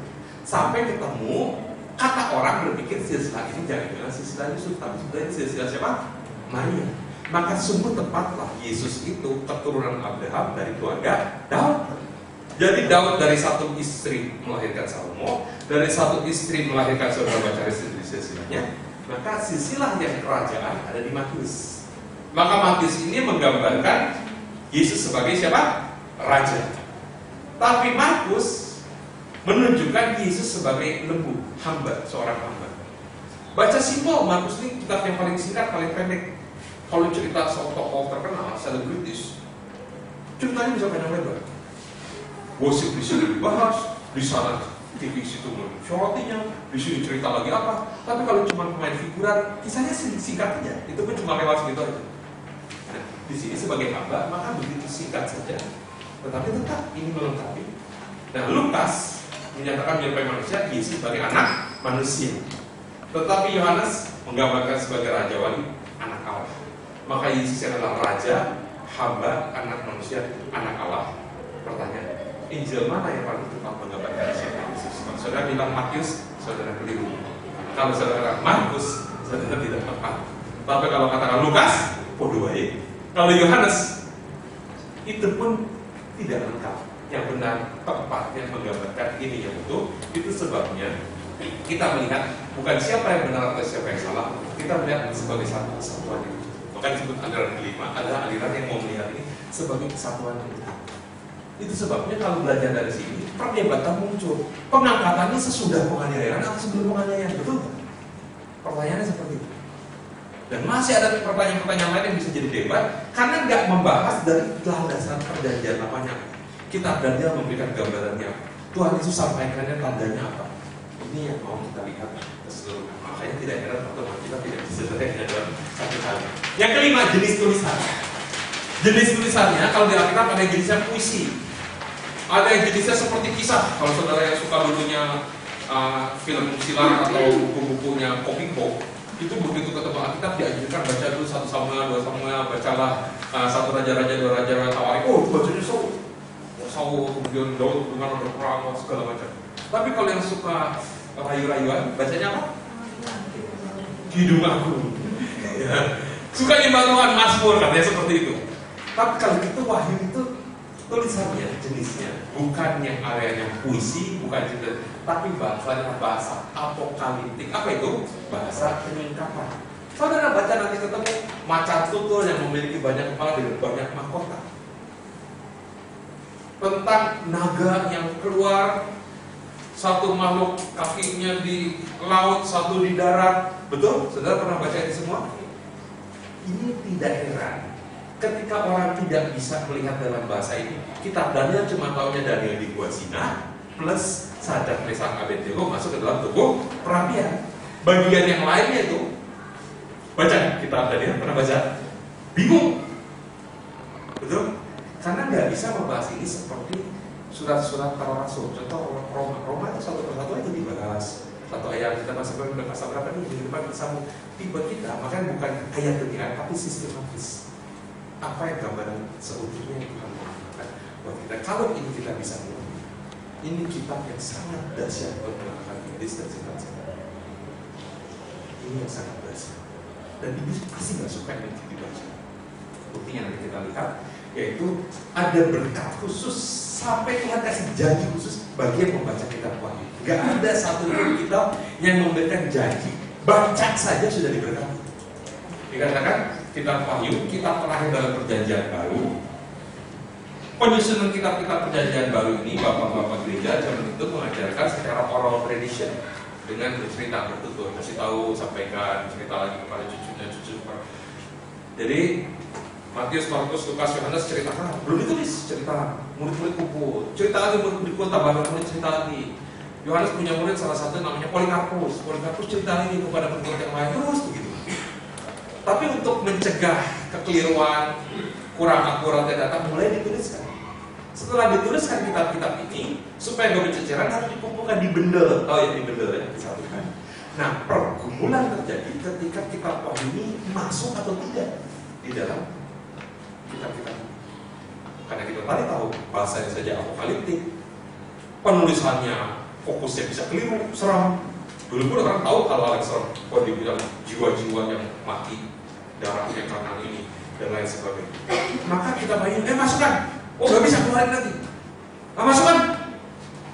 Sampai ketemu, kata orang berpikir silsilah ini jangan-jangan silsilah Yusuf, tapi sebenarnya silsilah siapa? Maria. Maka sungguh tepatlah Yesus itu keturunan Abraham dari keluarga Daud. Jadi Daud dari satu istri melahirkan Salomo, dari satu istri melahirkan saudara baca silsilahnya. Maka silsilah yang kerajaan ada di Matius. Maka Matius ini menggambarkan Yesus sebagai siapa? Raja. Tapi Markus menunjukkan Yesus sebagai lembu, hamba, seorang hamba. Baca simpel, Markus ini kitab yang paling singkat, paling pendek. Kalau cerita soal tokoh terkenal, selebritis, ceritanya bisa panjang lebar. Gosip di sini dibahas, di sana TV situ mensyorotinya, di sini cerita lagi apa. Tapi kalau cuma pemain figuran, kisahnya singkat aja. Itu pun cuma lewat segitu aja. Nah, di sini sebagai hamba, maka begitu singkat saja. Tetapi tetap ini melengkapi. Nah, Lukas menyatakan menyerupai manusia, Yesus sebagai anak manusia. Tetapi Yohanes menggambarkan sebagai Raja Wali, anak Allah. Maka Yesus adalah Raja, hamba, anak manusia, anak Allah. Pertanyaan, Injil mana yang paling tepat menggambarkan siapa Yesus? Kalau saudara bilang Matius, saudara keliru. Kalau saudara Markus, saudara tidak tepat. Tapi kalau katakan Lukas, podo wae. Kalau Yohanes, itu pun tidak lengkap. Yang benar tepat yang menggambarkan ini yang utuh. Itu sebabnya kita melihat bukan siapa yang benar atau siapa yang salah, kita melihat sebagai satu kesatuan. Maka disebut aliran kelima adalah aliran yang mau melihat ini sebagai kesatuan yang utuh. Itu sebabnya kalau belajar dari sini perdebatan muncul. Pengangkatannya sesudah penganiayaan atau sebelum penganiayaan, betul? Pertanyaannya seperti itu. Dan masih ada pertanyaan-pertanyaan lain yang bisa jadi debat karena nggak membahas dari landasan perjanjian lamanya. Kitab Daniel memberikan gambarannya. Tuhan Yesus sampaikannya tandanya apa? Ini yang mau kita lihat keseluruhan. Makanya tidak heran pertemuan kita tidak bisa selesai dalam satu kali. Yang kelima, jenis tulisan. Jenis tulisannya kalau di Alkitab ada jenisnya puisi. Ada yang jenisnya seperti kisah. Kalau saudara yang suka dulunya film silat atau buku-bukunya Kopiko, itu begitu ketemu Alkitab dianjurkan baca dulu 1 Samuel, 2 Samuel, bacalah 1 Raja-Raja, 2 Raja-Raja Tawarik. Oh, bacanya Saul, kemudian Daud dengan berperang segala macam. Tapi kalau yang suka rayu-rayuan, bacanya apa? Kidung Agung. Ya. Suka nyembah Tuhan, Mazmur, katanya seperti itu. Tapi kalau itu Wahyu itu tulisannya, jenisnya bukan yang areanya puisi, bukan juga, tapi bahasanya bahasa apokaliptik. Apa itu? Bahasa penyingkapan. Saudara baca nanti ketemu macan tutul yang memiliki banyak kepala dan banyak mahkota. Tentang naga yang keluar, satu makhluk kakinya di laut, satu di darat. Betul? Saudara pernah baca ini semua? Ini tidak heran ketika orang tidak bisa melihat dalam bahasa ini, kitab Daniel cuma taunya Daniel di gua Zina plus Sadrak Mesak Abednego masuk ke dalam tubuh perapian. Bagian yang lainnya itu baca kitab Daniel, pernah baca? Bingung, betul? Karena nggak bisa membahas ini seperti surat-surat para rasul. Contoh Roma itu satu persatu aja dibahas. Satu ayat kita masuk ke pasal berapa nih di depan bersama tiba kita, makanya bukan ayat demi ayat tapi sistematis. Apa yang gambaran seutuhnya yang Tuhan mengatakan buat kita. Kalau ini kita bisa mengerti, ini kitab yang sangat dahsyat buat melakukan iblis dan setan-setan. Ini yang sangat dahsyat. Dan iblis pasti nggak suka yang dibaca. Buktinya nanti kita lihat, yaitu ada berkat khusus sampai Tuhan kasih janji khusus bagi yang membaca kitab Wahyu. Gak ada satu pun kitab yang memberikan janji baca saja sudah diberkati. Dikatakan kitab Wahyu, kitab terakhir dalam perjanjian baru. Penyusunan kitab-kitab perjanjian baru ini bapak-bapak gereja zaman itu mengajarkan secara oral tradition dengan bercerita bertutur, kasih tahu, sampaikan, cerita lagi kepada cucunya, cucu. Jadi Matius, Markus, Lukas, Yohanes ceritakan, belum ditulis cerita, murid-murid kumpul, cerita lagi murid-murid kumpul, tambah murid cerita lagi. Yohanes punya murid salah satu namanya Polikarpus cerita lagi kepada murid yang lain, terus begitu. Tapi untuk mencegah kekeliruan, kurang akuratnya data, mulai dituliskan. Setelah dituliskan kitab-kitab ini, supaya gak berceceran harus dikumpulkan di bendel. Oh ya, di bendel ya, disatukan. Nah, pergumulan terjadi ketika kitab Wahyu ini masuk atau tidak di dalam kitab-kitab. Karena kita tadi tahu bahasanya saja apokaliptik, penulisannya fokusnya bisa keliru, seram. Dulu pun orang tahu hal-hal yang seram. Kalau dibilang jiwa-jiwa yang mati, darahnya karena ini dan lain sebagainya. Maka kita bayangin, masukkan. Oh, gak bisa keluarin lagi. Masukkan.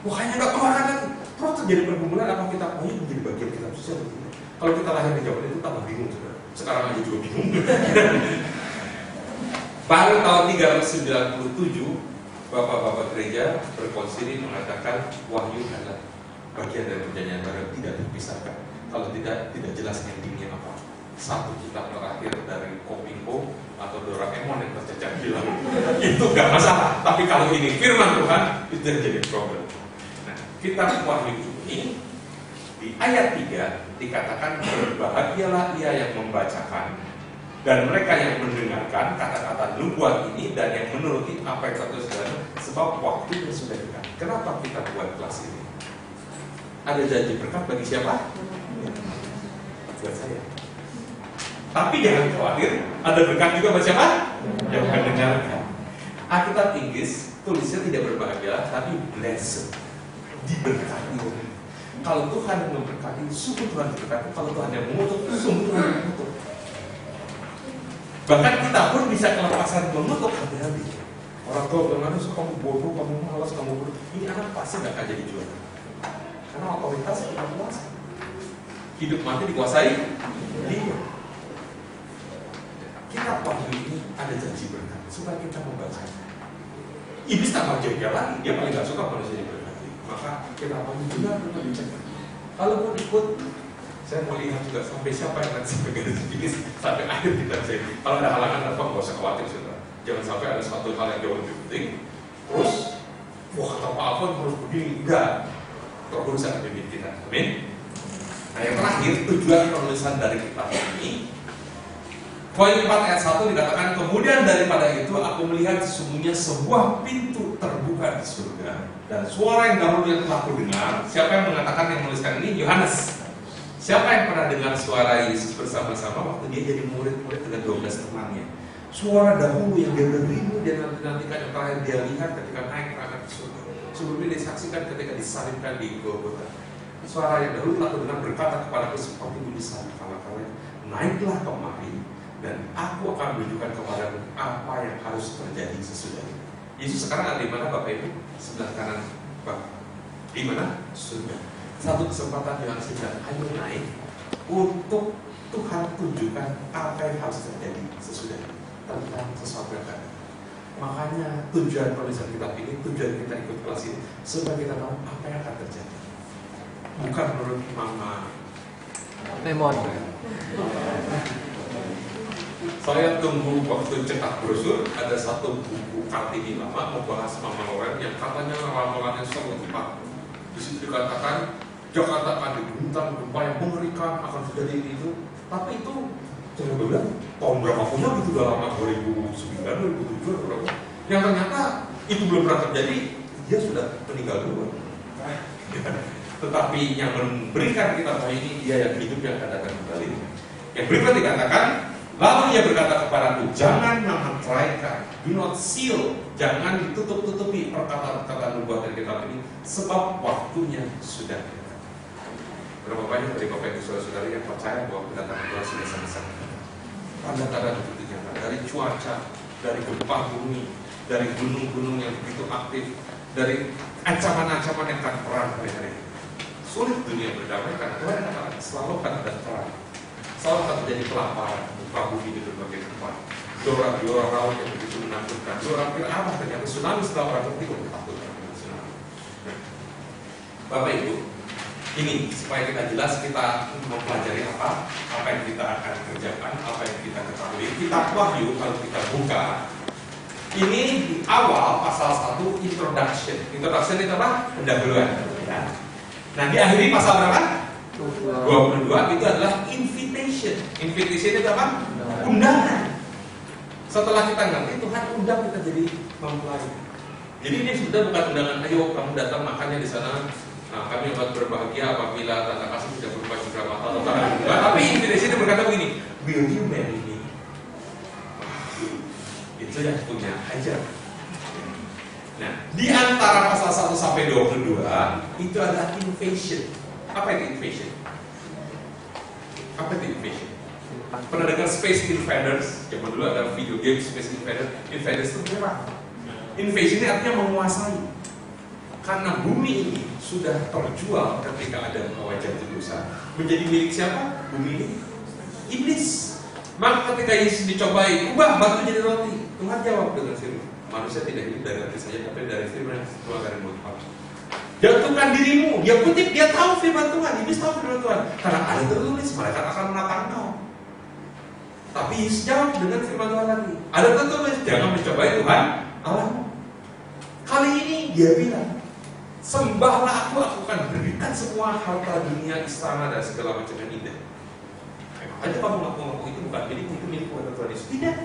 Kayaknya gak keluarin lagi. Terus terjadi pergumulan apa kita menjadi bagian kitab suci atau tidak? Kalau kita lahir di zaman itu tambah bingung juga. Sekarang aja juga bingung. Baru tahun 397 bapak-bapak gereja berkonsili mengatakan Wahyu adalah bagian dari perjanjian baru, tidak terpisahkan. Kalau tidak jelas endingnya apa. Satu kitab terakhir dari Kopingho atau Doraemon yang tercecer bilang itu gak masalah. Tapi kalau ini firman Tuhan, itu jadi problem. Nah, kitab Wahyu ini di ayat 3 dikatakan berbahagialah ia yang membacakan dan mereka yang mendengarkan kata-kata nubuat ini dan yang menuruti apa yang tertulis dalam, sebab waktunya sudah dekat. Kenapa kita buat kelas ini? Ada janji berkat bagi siapa? Buat saya. Tapi jangan khawatir, ada berkat juga buat siapa? Yang mendengarkan. Alkitab Inggris tulisnya tidak berbahagia, tapi blessed, diberkati. Kalau Tuhan yang memberkati, sungguh Tuhan diberkati. Kalau Tuhan yang mengutuk, sungguh Tuhan mengutuk. Bahkan kita pun bisa kelepasan mengutuk hati-hati. Orang tua bilang, kamu bodoh, kamu malas, kamu bodoh. Ini anak pasti nggak akan jadi juara. Karena otoritas kita kuasa. Hidup mati dikuasai dia. Kitab Wahyu ini ada janji berkat supaya kita membacanya. Iblis tak mau jaga lagi, dia paling gak suka manusia diberkati. Maka kitab Wahyu juga perlu dicek. Kalau mau ikut, saya mau lihat juga sampai siapa yang nanti sampai garis finish sampai akhir kitab saya. Kalau ada halangan apa nggak usah khawatir sudah. Jangan sampai ada satu hal yang jauh lebih penting. Terus, wah kata Pak Alfon harus begini, enggak. Terurusan demi kita. Amin. Nah yang terakhir tujuan penulisan dari kitab ini. Poin 4 ayat 1 dikatakan, kemudian daripada itu aku melihat sesungguhnya sebuah pintu terbuka di surga dan suara yang dahulu yang telah aku dengar. Siapa yang mengatakan yang menuliskan ini? Yohanes. Siapa yang pernah dengar suara Yesus bersama-sama waktu dia jadi murid-murid dengan 12 temannya? Suara dahulu yang dia berimu dia nantikan yang terakhir dia lihat ketika naik ke atas surga. Sebelumnya dia saksikan ketika disalibkan di Golgota. Suara yang dahulu telah aku dengar berkata kepadaku seperti bunyi salib kala-kala, naiklah kemari dan aku akan menunjukkan kepadamu apa yang harus terjadi sesudah ini. Yesus sekarang ada di mana Bapak Ibu? Sebelah kanan Bapak. Di mana? Surga. Satu kesempatan yang sedang ayo naik untuk Tuhan tunjukkan apa yang harus terjadi sesudah ini tentang sesuatu yang akan. Makanya tujuan penulisan kitab ini, tujuan kita ikut kelas ini supaya kita tahu apa yang akan terjadi. Bukan menurut Mama Lemon. Saya tunggu waktu cetak brosur, ada satu buku Kartini lama membahas Mama Loren yang katanya ramalannya sangat tepat. Di situ dikatakan Jakarta akan diguncang gempa yang mengerikan, akan terjadi itu. Tapi itu saya bilang tahun berapa punya gitu, udah lama, 2009, 2007 berapa. Yang ternyata itu belum pernah terjadi, dia sudah meninggal duluan. Tetapi yang memberikan kita bahwa ini dia yang hidup yang akan datang kembali. Yang berikut dikatakan, lalu ia berkata kepadaku, jangan menghantaikan, do not seal, jangan ditutup-tutupi perkataan-perkataan nubuat dari kitab ini, sebab waktunya sudah dekat. Berapa banyak dari Bapak Ibu Saudara-saudari yang percaya bahwa kedatangan Tuhan sudah selesai? Tanda-tanda itu nyata dari cuaca, dari gempa bumi, dari gunung-gunung yang begitu aktif, dari ancaman-ancaman yang akan perang hari-hari. Sulit dunia berdamai karena Tuhan katakan selalu akan ada perang, selalu akan terjadi kelaparan, gempa bumi di berbagai tempat, gelora-gelora laut yang begitu menakutkan, gelora Fir'aun ternyata tsunami setelah orang tertidur takutkan dengan tsunami. Bapak Ibu, ini supaya kita jelas kita mempelajari apa yang kita akan kerjakan, apa yang kita ketahui. Kitab Wahyu kalau kita buka, ini di awal pasal 1 introduction. Introduction itu apa? Pendahuluan. Ya. Nah diakhiri pasal berapa? 22 itu adalah invitation. Invitation itu apa? Undangan. Setelah kita ngerti, Tuhan undang kita jadi mempelai. Jadi ini sudah bukan undangan, ayo kamu datang makannya di sana. Nah, kami akan berbahagia apabila tanda kasih tidak berupa cindera mata atau tangan. Tapi invitation itu berkata begini, will you marry me? Itu yang punya aja. Nah, di antara pasal 1 sampai 22 itu adalah invasion. Apa itu invasion? Apa itu invasion? Pernah dengar Space Invaders? Zaman dulu ada video game Space Invaders. Invaders itu menyerang. Invasion ini artinya menguasai. Karena bumi ini sudah terjual ketika ada wajah dosa. Menjadi milik siapa? Bumi ini iblis. Maka ketika Yesus dicobai, ubah batu jadi roti. Tuhan jawab dengan firman, manusia tidak hidup dari roti saja, tapi dari firman yang keluar dari mulut Allah. Jatuhkan dirimu. Dia kutip, dia tahu firman Tuhan. Iblis tahu firman Tuhan. Karena ada tertulis, malaikat akan menatang kau. Tapi Yesus jawab dengan firman Tuhan lagi. Ada tertulis, jangan mencobai Tuhan Allahmu. Kali ini dia bilang, sembahlah aku akan berikan semua harta dunia, istana dan segala macam yang indah. Makanya kamu ngaku-ngaku itu bukan milik Tuhan Yesus. Tidak.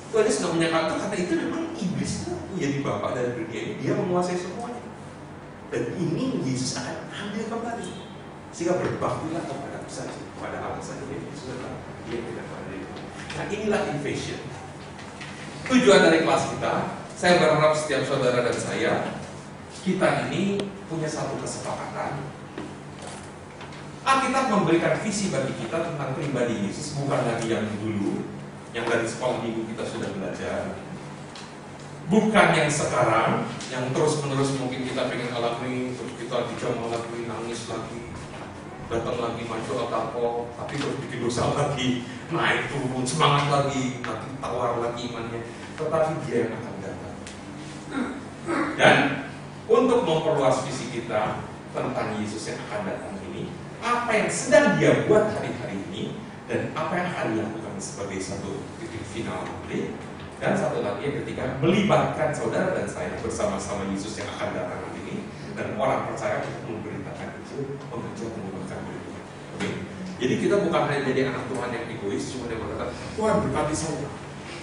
Tuhan Yesus nggak menyangka itu, kata itu memang iblis itu menjadi bapak dari dunia ini, dia menguasai semuanya. Dan ini Yesus akan ambil kembali. Sehingga berbaktilah kepada saja, kepada Allah saja. Dia tidak pada diri. Nah inilah invasion. Tujuan dari kelas kita, saya berharap setiap saudara dan saya, kita ini punya satu kesepakatan. Alkitab memberikan visi bagi kita tentang pribadi Yesus, bukan lagi yang dulu, yang dari sekolah minggu kita sudah belajar, bukan yang sekarang, yang terus-menerus mungkin kita pengen alami, terus kita dijamah lagi, nangis lagi, datang lagi maju atau tapi terus bikin dosa lagi, naik turun, semangat lagi, nanti tawar lagi imannya. Tetapi dia yang akan datang. Dan untuk memperluas visi kita tentang Yesus yang akan datang ini, apa yang sedang dia buat hari-hari ini, dan apa yang akan dilakukan sebagai satu titik final nanti. Dan satu lagi yang ketiga, melibatkan saudara dan saya bersama-sama Yesus yang akan datang nanti ini, dan orang percaya untuk memberitakan Injil, mengajar mengubahkan dunia. Oke. Jadi kita bukan hanya jadi anak Tuhan yang egois, cuma yang berkata, Tuhan berkati saya,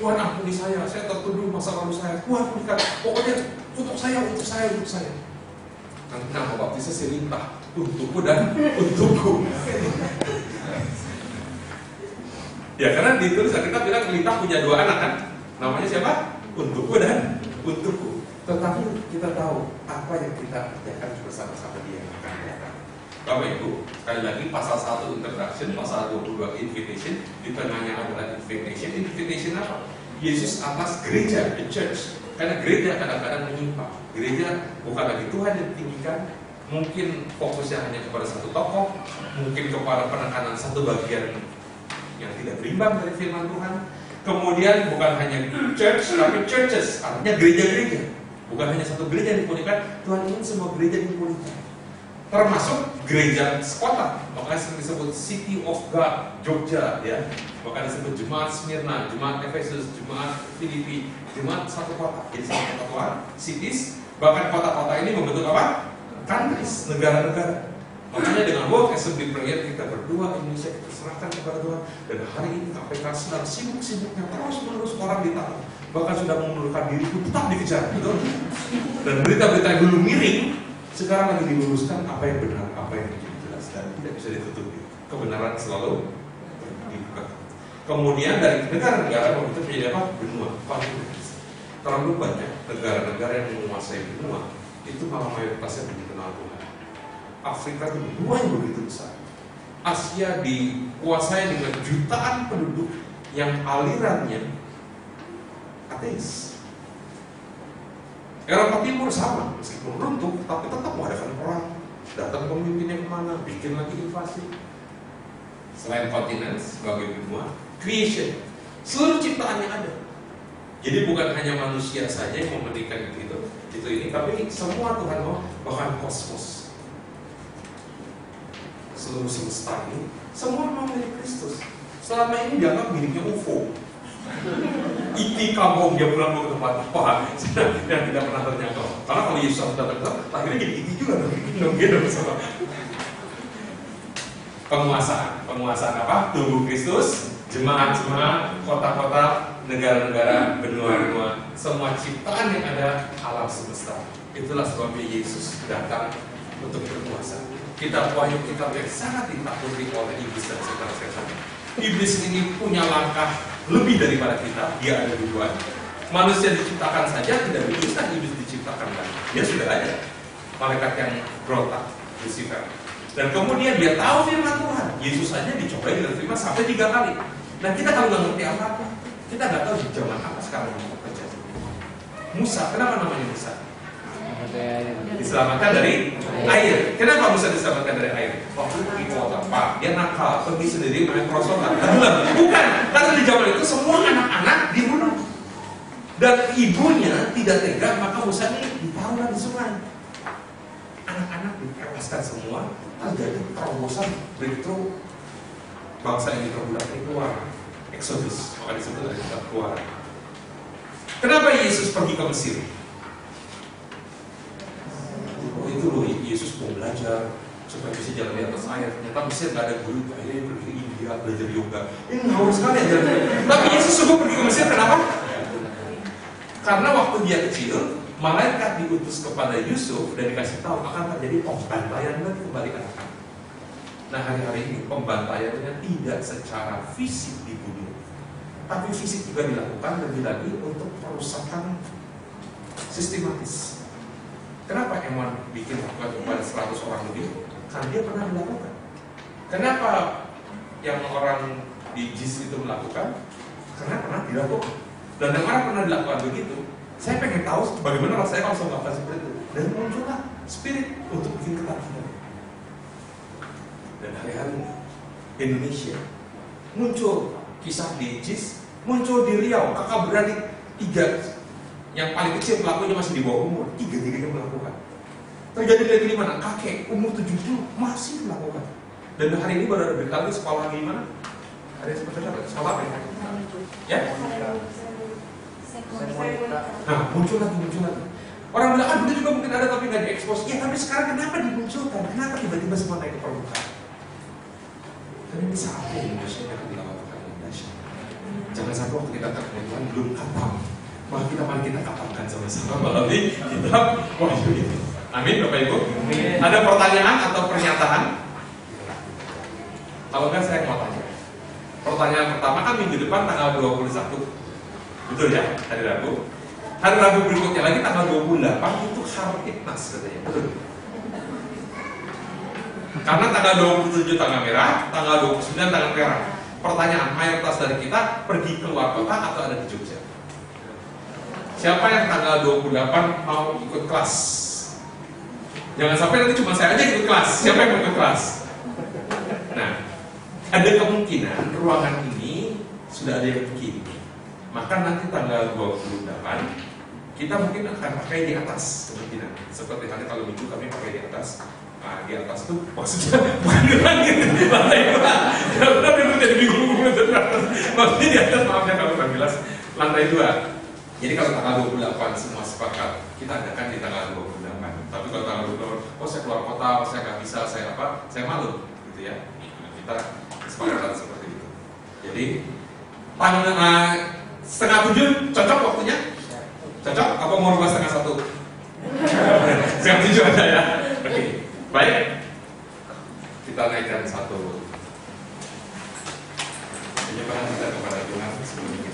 Tuhan ampuni saya tertuduh masa lalu saya, Tuhan berkati, pokoknya untuk saya. Nanti nama baptisnya selintah, untukku dan untukku. Ya karena ditulis kita bilang Lintah punya 2 anak kan, namanya siapa? Untukku dan untukku. Tetapi kita tahu apa yang kita kerjakan bersama-sama dia yang akan datang. Bapak Ibu, sekali lagi pasal 1 introduction, pasal 22 invitation, di tengahnya adalah invitation. Invitation apa? Yesus atas gereja, the church. Karena gereja kadang-kadang menyimpang. Gereja bukan lagi Tuhan yang ditinggikan, mungkin fokusnya hanya kepada satu tokoh, mungkin kepada penekanan satu bagian yang tidak berimbang dari firman Tuhan. Kemudian bukan hanya church, tapi churches, artinya gereja-gereja. Bukan hanya satu gereja yang dipulihkan, Tuhan ingin semua gereja dipulihkan. termasuk gereja sekota, makanya sering disebut City of God Jogja, ya. Bahkan disebut jemaat Smyrna, jemaat Efesus, jemaat Filipi, jemaat satu kota. Jadi satu kesatuan, cities, bahkan kota-kota ini membentuk apa? Countries, negara-negara. Makanya dengan World Assembly Prayer kita berdoa, Indonesia kita serahkan kepada Tuhan. Dan hari ini KPK sedang sibuk-sibuknya terus-menerus orang ditahan, bahkan sudah mengundurkan diri pun tetap dikejar, betul? Dan berita-berita yang dulu miring sekarang lagi diluruskan apa yang benar, apa yang menjadi jelas dan tidak bisa ditutupi. Kebenaran selalu dibuka. Kemudian dari negara-negara itu menjadi apa? Benua. Terlalu banyak negara-negara yang menguasai benua itu malah mayoritasnya belum kenal Tuhan. Afrika itu benua yang begitu besar. Asia dikuasai dengan jutaan penduduk yang alirannya ateis. Eropa Timur sama, meskipun runtuh, tapi tetap mengadakan perang. Datang pemimpinnya kemana, bikin lagi invasi. Selain kontinen sebagai benua, creation, seluruh ciptaan yang ada. Jadi bukan hanya manusia saja yang mementingkan itu ini, tapi semua Tuhan mau, bahkan kosmos, seluruh semesta ini, semua mau milik Kristus. Selama ini dianggap miliknya UFO. Iti kampung dia pulang ke tempat apa yang tidak pernah terjangkau. Karena kalau Yesus datang, akhirnya jadi iti juga dong gitu sama. Penguasaan apa? Tubuh Kristus, jemaat-jemaat, kota-kota, negara-negara, benua-benua, semua ciptaan yang ada alam semesta. Itulah sebabnya Yesus datang untuk berkuasa. Kitab Wahyu kitab yang sangat ditakuti oleh iblis dan setan. Iblis ini punya langkah lebih daripada kita. Dia ada duluan. Manusia diciptakan saja tidak bisa iblis diciptakan lagi. Dia sudah ada malaikat yang berontak, Lucifer. Dan kemudian dia tahu firman Tuhan. Yesus saja dicobai dengan firman sampai 3 kali. Nah kita kalau nggak ngerti apa-apa, kita nggak tahu di zaman apa sekarang mau terjadi. Musa, kenapa namanya Musa? Diselamatkan dari air. Kenapa Musa diselamatkan dari air? Waktu pergi ke kota, Pak, dia nakal, pergi sendiri main prosotan. Bukan, karena di zaman itu semua anak-anak dibunuh. Dan ibunya tidak tega, maka Musa ini ditaruh di sungai. Anak-anak ditewaskan semua, terjadi terobosan breakthrough. Bangsa yang diperbudak ini keluar, Exodus, maka disebut dari kitab Keluaran. Kenapa Yesus pergi ke Mesir? Itu loh, Yesus mau belajar supaya bisa jalan di atas air. Ternyata Mesir nggak ada guru, akhirnya pergi ke India belajar yoga. Ini ngawur sekali aja. Tapi Yesus sungguh pergi ke Mesir, kenapa? Karena waktu dia kecil, malaikat diutus kepada Yusuf dan dikasih tahu akan terjadi pembantaian lagi kembali anak-anak. Nah hari-hari ini pembantaiannya tidak secara fisik dibunuh, tapi fisik juga dilakukan lagi-lagi untuk perusakan sistematis. Kenapa Emon bikin lakukan kepada 100 orang lebih? Karena dia pernah dilakukan. Kenapa yang orang di JIS itu melakukan? Karena pernah dilakukan. Dan yang orang pernah dilakukan begitu, saya pengen tahu bagaimana rasanya kalau saya melakukan seperti itu. Dan muncullah spirit untuk bikin ketakutan. Dan hari-hari ini Indonesia muncul kisah di JIS, muncul di Riau, kakak beradik 3. Yang paling kecil pelakunya masih di bawah umur, 3-3 melakukan. Terjadi lagi di mana? Kakek umur 70 masih melakukan. Dan hari ini baru ada berita lagi sekolah di mana? Ada seperti apa? Sekolah apa ya? Ya? Nah, muncul lagi. Orang bilang, dulu juga mungkin ada tapi nggak diekspos. Ya, tapi sekarang kenapa dimunculkan? Kenapa tiba-tiba semua naik ke permukaan? Karena ini saatnya Indonesia yang dilakukan Indonesia. Jangan sampai waktu kita ketemu Tuhan belum katam. Mari kita katamkan sama-sama melalui kitab Wahyu ini. Amin, Bapak Ibu. Amin. Ada pertanyaan atau pernyataan? Kalau kan saya mau tanya. Pertanyaan pertama kan minggu depan tanggal 21. Betul ya? Hari Rabu. Hari Rabu berikutnya lagi tanggal 28 itu Hartipnas katanya. Betul. Karena tanggal 27 tanggal merah, tanggal 29 tanggal merah. Pertanyaan, mayoritas dari kita pergi keluar kota atau ada di Jogja? Siapa yang tanggal 28 mau ikut kelas? Jangan sampai nanti cuma saya aja ikut kelas. Siapa yang mau ikut kelas? Nah, ada kemungkinan ruangan ini sudah ada yang begini. Maka nanti tanggal 28 kita mungkin akan pakai di atas kemungkinan. Seperti nanti kalau minggu kami pakai di atas. Nah, di atas tuh maksudnya bukan di langit, lantai 2. Udah jadi bingung. Maksudnya di atas, maafnya kalau kurang jelas, lantai 2. Jadi kalau tanggal 28 semua sepakat, kita adakan di tanggal 28. Tapi kalau tanggal 28, oh saya keluar kota, oh saya nggak bisa, saya malu, gitu ya. Nah, kita kesepakatan seperti itu. Jadi setengah 7 cocok waktunya? Cocok? Apa mau rubah setengah 1? Setengah 7 aja ya. Oke, baik. Kita naikkan satu penyembahan kita kepada Tuhan sebelum